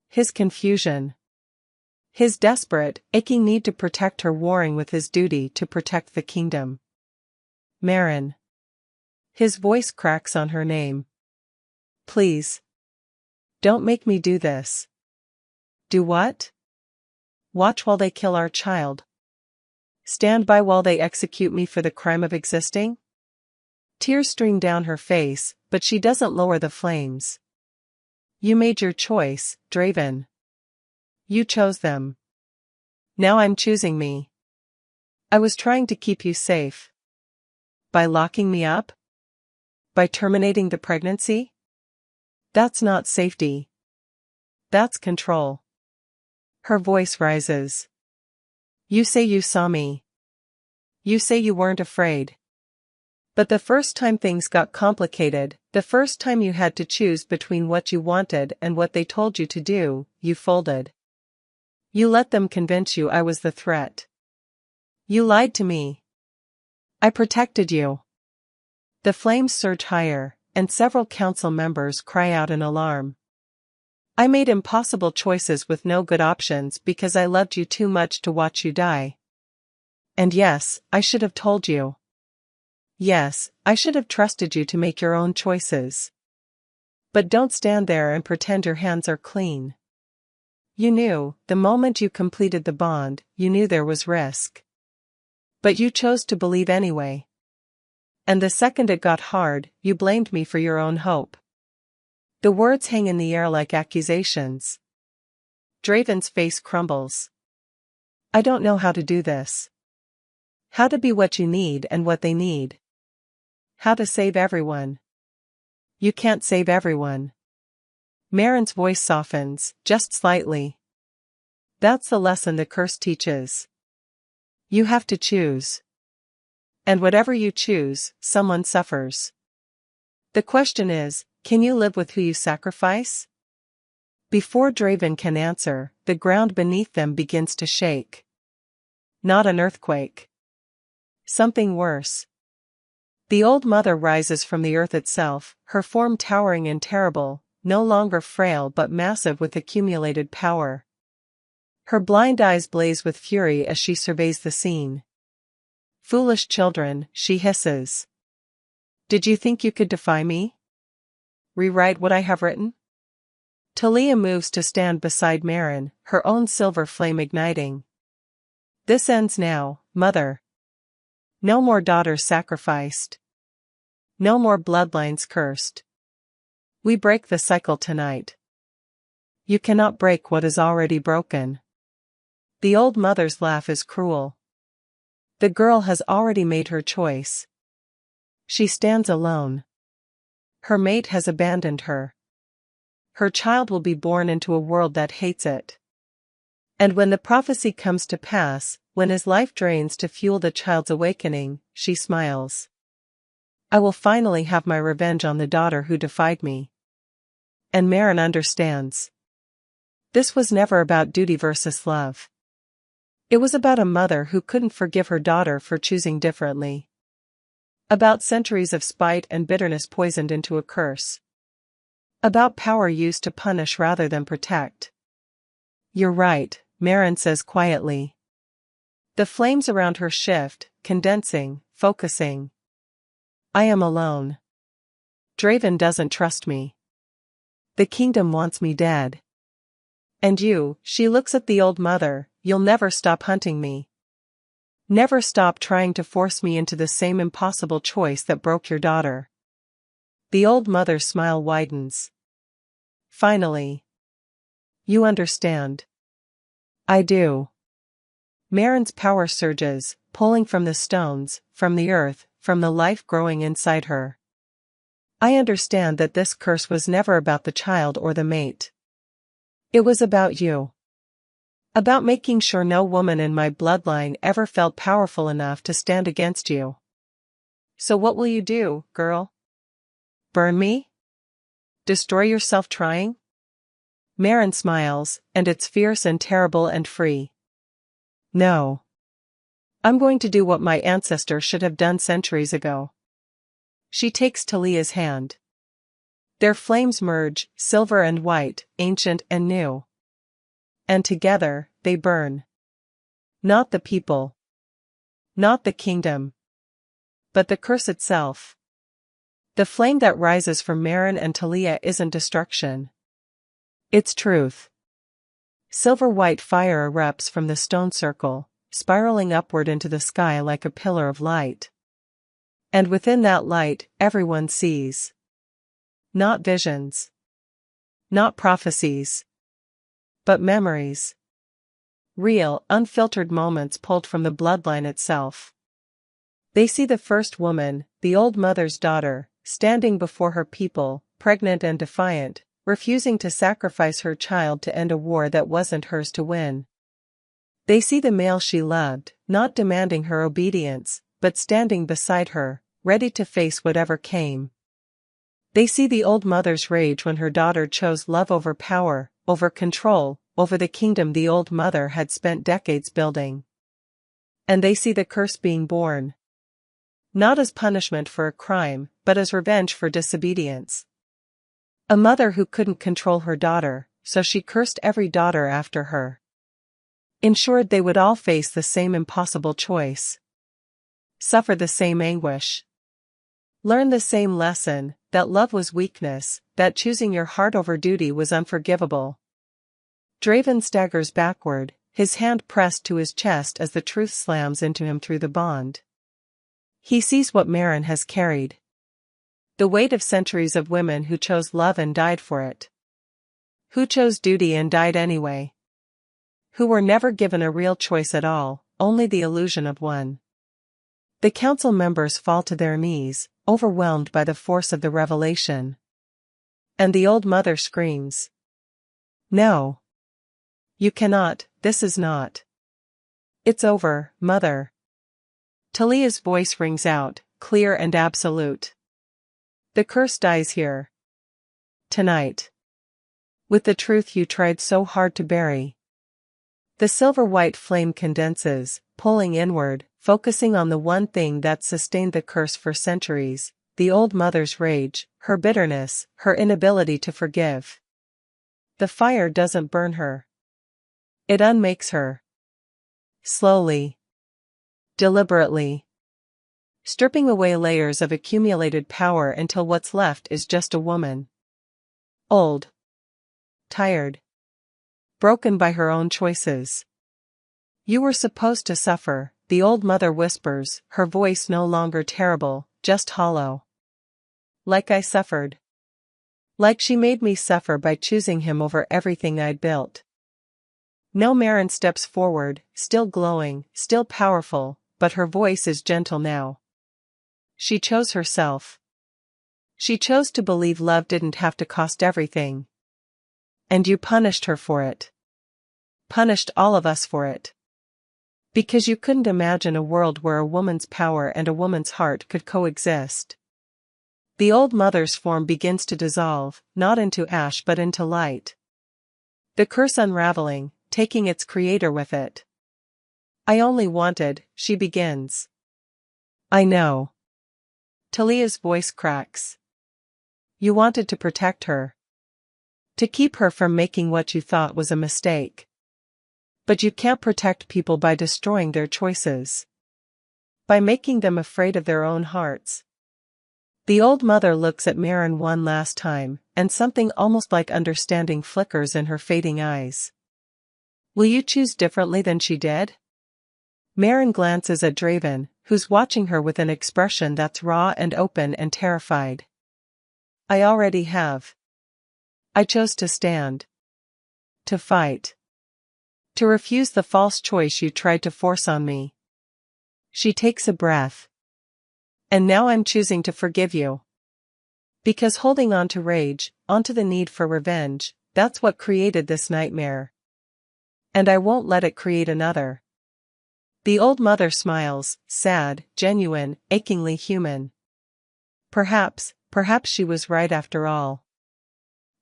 His confusion. His desperate, aching need to protect her warring with his duty to protect the kingdom. Marin. His voice cracks on her name. Please. Don't make me do this. Do what? Watch while they kill our child. Stand by while they execute me for the crime of existing? Tears stream down her face, but she doesn't lower the flames. You made your choice, Draven. You chose them. Now I'm choosing me. I was trying to keep you safe. By locking me up? By terminating the pregnancy? That's not safety. That's control. Her voice rises. You say you saw me. You say you weren't afraid. But the first time things got complicated, the first time you had to choose between what you wanted and what they told you to do, you folded. You let them convince you I was the threat. You lied to me. I protected you. The flames surge higher, and several council members cry out in alarm. I made impossible choices with no good options because I loved you too much to watch you die. And yes, I should have told you. Yes, I should have trusted you to make your own choices. But don't stand there and pretend your hands are clean. You knew, the moment you completed the bond, you knew there was risk. But you chose to believe anyway. And the second it got hard, you blamed me for your own hope. The words hang in the air like accusations. Draven's face crumbles. I don't know how to do this. How to be what you need and what they need. How to save everyone. You can't save everyone. Marin's voice softens, just slightly. That's the lesson the curse teaches. You have to choose. And whatever you choose, someone suffers. The question is, can you live with who you sacrifice? Before Draven can answer, the ground beneath them begins to shake. Not an earthquake. Something worse. The old mother rises from the earth itself, her form towering and terrible, no longer frail but massive with accumulated power. Her blind eyes blaze with fury as she surveys the scene. Foolish children, she hisses. Did you think you could defy me? Rewrite what I have written? Talia moves to stand beside Marin, her own silver flame igniting. This ends now, Mother. No more daughters sacrificed. No more bloodlines cursed. We break the cycle tonight. You cannot break what is already broken. The old mother's laugh is cruel. The girl has already made her choice. She stands alone. Her mate has abandoned her. Her child will be born into a world that hates it. And when the prophecy comes to pass, when his life drains to fuel the child's awakening, she smiles. I will finally have my revenge on the daughter who defied me. And Marin understands. This was never about duty versus love. It was about a mother who couldn't forgive her daughter for choosing differently. About centuries of spite and bitterness poisoned into a curse. About power used to punish rather than protect. You're right, Marin says quietly. The flames around her shift, condensing, focusing. I am alone. Draven doesn't trust me. The kingdom wants me dead. And you, she looks at the old mother, you'll never stop hunting me. Never stop trying to force me into the same impossible choice that broke your daughter. The old mother's smile widens. Finally. You understand. I do. Marin's power surges, pulling from the stones, from the earth, from the life growing inside her. I understand that this curse was never about the child or the mate. It was about you. About making sure no woman in my bloodline ever felt powerful enough to stand against you. So what will you do, girl? Burn me? Destroy yourself trying? Marin smiles, and it's fierce and terrible and free. No. I'm going to do what my ancestor should have done centuries ago. She takes Talia's hand. Their flames merge, silver and white, ancient and new. And together, they burn. Not the people. Not the kingdom. But the curse itself. The flame that rises from Marin and Talia isn't destruction. It's truth. Silver-white fire erupts from the stone circle, spiraling upward into the sky like a pillar of light. And within that light, everyone sees. Not visions. Not prophecies. But memories. Real, unfiltered moments pulled from the bloodline itself. They see the first woman, the old mother's daughter, standing before her people, pregnant and defiant, refusing to sacrifice her child to end a war that wasn't hers to win. They see the male she loved, not demanding her obedience, but standing beside her, ready to face whatever came. They see the old mother's rage when her daughter chose love over power, over control, over the kingdom the old mother had spent decades building. And they see the curse being born. Not as punishment for a crime, but as revenge for disobedience. A mother who couldn't control her daughter, so she cursed every daughter after her. Ensured they would all face the same impossible choice. Suffer the same anguish. Learn the same lesson, that love was weakness, that choosing your heart over duty was unforgivable. Draven staggers backward, his hand pressed to his chest as the truth slams into him through the bond. He sees what Marin has carried. The weight of centuries of women who chose love and died for it. Who chose duty and died anyway. Who were never given a real choice at all, only the illusion of one. The council members fall to their knees, overwhelmed by the force of the revelation. And the old mother screams. No. You cannot, this is not. It's over, mother. Talia's voice rings out, clear and absolute. The curse dies here. Tonight. With the truth you tried so hard to bury. The silver-white flame condenses, pulling inward, focusing on the one thing that sustained the curse for centuries, the old mother's rage, her bitterness, her inability to forgive. The fire doesn't burn her. It unmakes her. Slowly. Deliberately. Stripping away layers of accumulated power until what's left is just a woman. Old. Tired. Broken by her own choices. You were supposed to suffer, the old mother whispers, her voice no longer terrible, just hollow. Like I suffered. Like she made me suffer by choosing him over everything I'd built. No. Marin steps forward, still glowing, still powerful, but her voice is gentle now. She chose herself. She chose to believe love didn't have to cost everything. And you punished her for it. Punished all of us for it. Because you couldn't imagine a world where a woman's power and a woman's heart could coexist. The old mother's form begins to dissolve, not into ash but into light. The curse unraveling, taking its creator with it. I only wanted, she begins. I know. Talia's voice cracks. You wanted to protect her. To keep her from making what you thought was a mistake. But you can't protect people by destroying their choices. By making them afraid of their own hearts. The old mother looks at Marin one last time, and something almost like understanding flickers in her fading eyes. Will you choose differently than she did? Marin glances at Draven, who's watching her with an expression that's raw and open and terrified. I already have. I chose to stand. To fight. To refuse the false choice you tried to force on me. She takes a breath. And now I'm choosing to forgive you. Because holding on to rage, onto the need for revenge, that's what created this nightmare. And I won't let it create another. The old mother smiles, sad, genuine, achingly human. Perhaps she was right after all.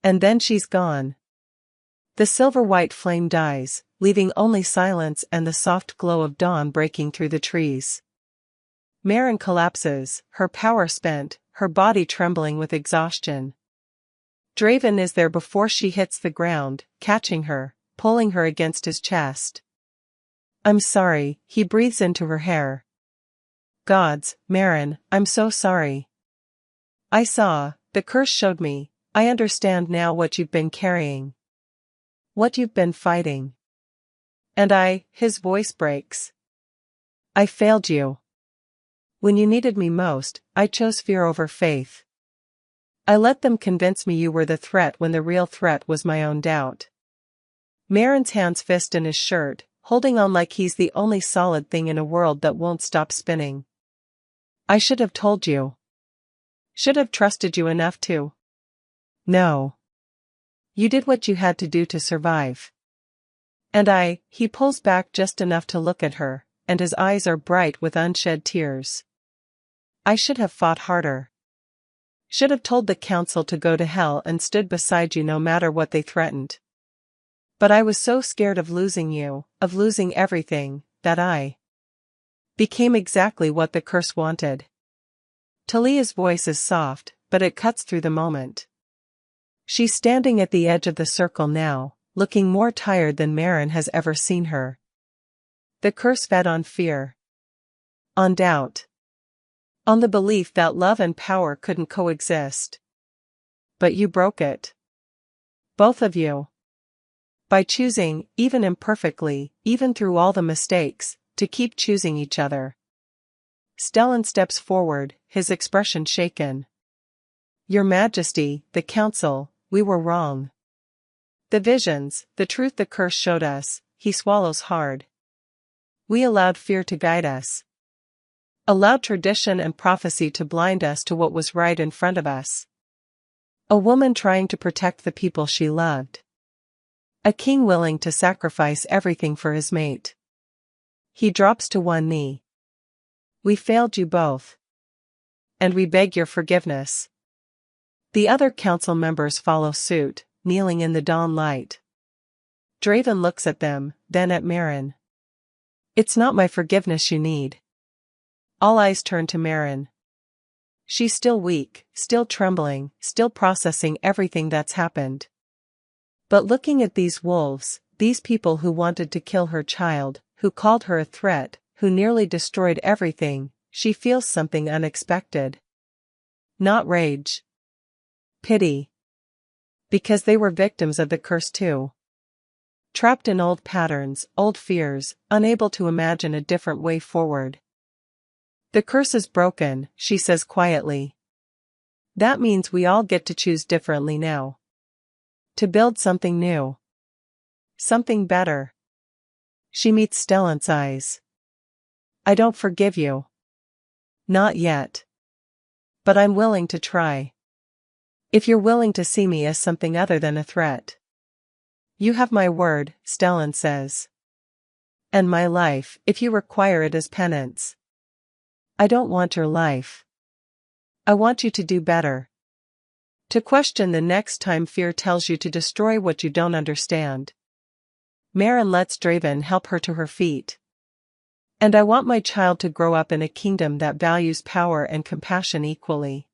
And then she's gone. The silver-white flame dies, leaving only silence and the soft glow of dawn breaking through the trees. Maren collapses, her power spent, her body trembling with exhaustion. Draven is there before she hits the ground, catching her, pulling her against his chest. I'm sorry, he breathes into her hair. Gods, Maren, I'm so sorry. I saw, the curse showed me, I understand now what you've been carrying. What you've been fighting. And his voice breaks. I failed you. When you needed me most, I chose fear over faith. I let them convince me you were the threat when the real threat was my own doubt. Maren's hands fist in his shirt, holding on like he's the only solid thing in a world that won't stop spinning. I should have told you. Should have trusted you enough to. No. You did what you had to do to survive. And he pulls back just enough to look at her, and his eyes are bright with unshed tears. I should have fought harder. Should have told the council to go to hell and stood beside you no matter what they threatened. But I was so scared of losing you, of losing everything, that I became exactly what the curse wanted. Talia's voice is soft, but it cuts through the moment. She's standing at the edge of the circle now, looking more tired than Maren has ever seen her. The curse fed on fear. On doubt. On the belief that love and power couldn't coexist. But you broke it. Both of you. By choosing, even imperfectly, even through all the mistakes, to keep choosing each other. Stellan steps forward, his expression shaken. Your Majesty, the Council, we were wrong. The visions, the truth the curse showed us, he swallows hard. We allowed fear to guide us. Allowed tradition and prophecy to blind us to what was right in front of us. A woman trying to protect the people she loved. A king willing to sacrifice everything for his mate. He drops to one knee. We failed you both. And we beg your forgiveness. The other council members follow suit, kneeling in the dawn light. Draven looks at them, then at Maren. It's not my forgiveness you need. All eyes turn to Maren. She's still weak, still trembling, still processing everything that's happened. But looking at these wolves, these people who wanted to kill her child, who called her a threat, who nearly destroyed everything, she feels something unexpected. Not rage. Pity. Because they were victims of the curse too. Trapped in old patterns, old fears, unable to imagine a different way forward. The curse is broken, she says quietly. That means we all get to choose differently now. To build something new. Something better. She meets Stellan's eyes. I don't forgive you. Not yet. But I'm willing to try. If you're willing to see me as something other than a threat. You have my word, Stellan says. And my life, if you require it as penance. I don't want your life. I want you to do better. To question the next time fear tells you to destroy what you don't understand. Maren lets Draven help her to her feet. And I want my child to grow up in a kingdom that values power and compassion equally.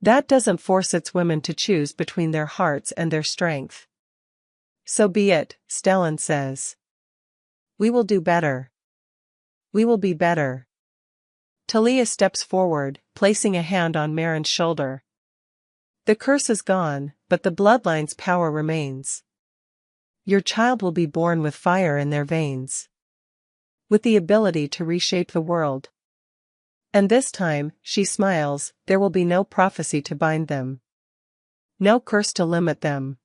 That doesn't force its women to choose between their hearts and their strength. So be it, Stellan says. We will do better. We will be better. Talia steps forward, placing a hand on Maren's shoulder. The curse is gone, but the bloodline's power remains. Your child will be born with fire in their veins. With the ability to reshape the world. And this time, she smiles, there will be no prophecy to bind them. No curse to limit them.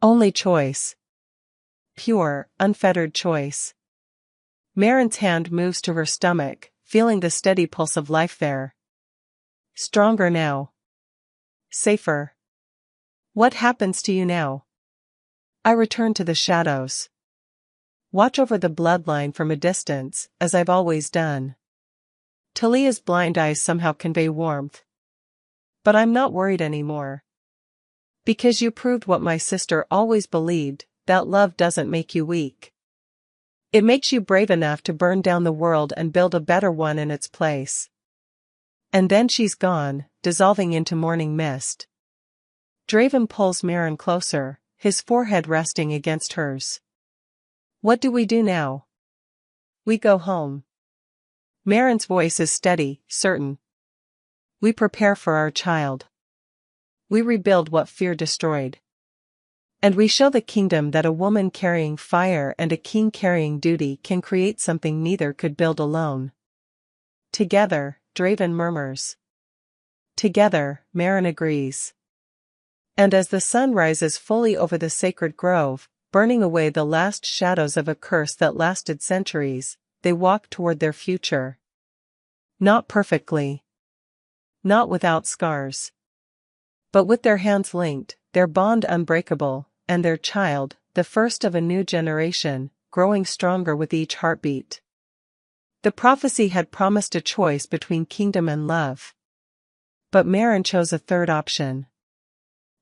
Only choice. pure, unfettered choice. Marin's hand moves to her stomach, feeling the steady pulse of life there. Stronger now. Safer. What happens to you now? I return to the shadows. Watch over the bloodline from a distance, as I've always done. Talia's blind eyes somehow convey warmth. But I'm not worried anymore. Because you proved what my sister always believed, that love doesn't make you weak. It makes you brave enough to burn down the world and build a better one in its place. And then she's gone, dissolving into morning mist. Draven pulls Marin closer, his forehead resting against hers. What do we do now? We go home. Marin's voice is steady, certain. We prepare for our child. We rebuild what fear destroyed. And we show the kingdom that a woman carrying fire and a king carrying duty can create something neither could build alone. Together, Draven murmurs. Together, Marin agrees. And as the sun rises fully over the sacred grove, burning away the last shadows of a curse that lasted centuries, they walk toward their future. Not perfectly. Not without scars. But with their hands linked, their bond unbreakable, and their child, the first of a new generation, growing stronger with each heartbeat. The prophecy had promised a choice between kingdom and love. But Marin chose a third option.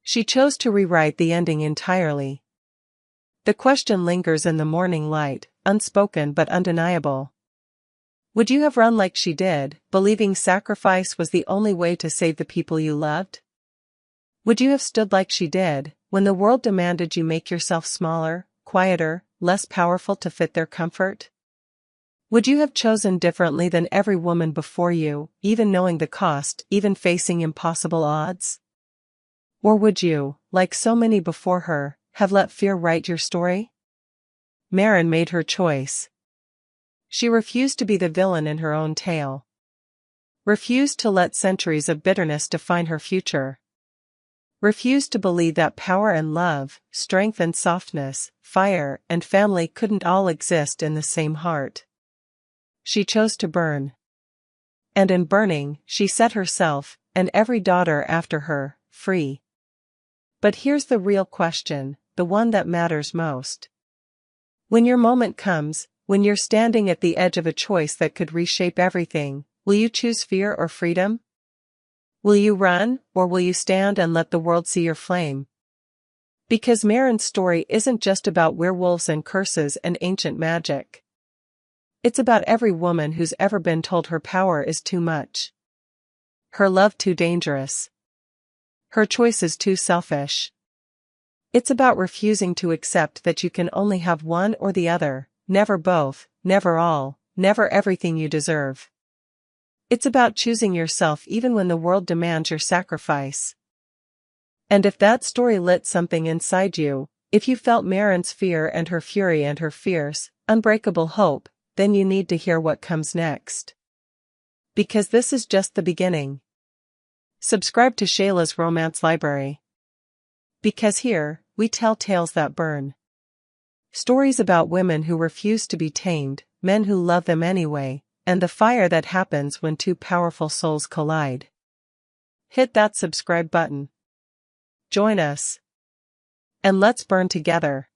She chose to rewrite the ending entirely. The question lingers in the morning light, unspoken but undeniable. Would you have run like she did, believing sacrifice was the only way to save the people you loved? Would you have stood like she did, when the world demanded you make yourself smaller, quieter, less powerful to fit their comfort? Would you have chosen differently than every woman before you, even knowing the cost, even facing impossible odds? Or would you, like so many before her, have let fear write your story? Marin made her choice. She refused to be the villain in her own tale. Refused to let centuries of bitterness define her future. Refused to believe that power and love, strength and softness, fire and family couldn't all exist in the same heart. She chose to burn. And in burning, she set herself, and every daughter after her, free. But here's the real question, the one that matters most. When your moment comes, when you're standing at the edge of a choice that could reshape everything, will you choose fear or freedom? Will you run, or will you stand and let the world see your flame? Because Marin's story isn't just about werewolves and curses and ancient magic. It's about every woman who's ever been told her power is too much. Her love too dangerous. Her choices too selfish. It's about refusing to accept that you can only have one or the other, never both, never all, never everything you deserve. It's about choosing yourself even when the world demands your sacrifice. And if that story lit something inside you, if you felt Marin's fear and her fury and her fierce, unbreakable hope, then you need to hear what comes next. Because this is just the beginning. Subscribe to Shayla's Romance Library. Because here, we tell tales that burn. Stories about women who refuse to be tamed, men who love them anyway, and the fire that happens when two powerful souls collide. Hit that subscribe button. Join us. And let's burn together.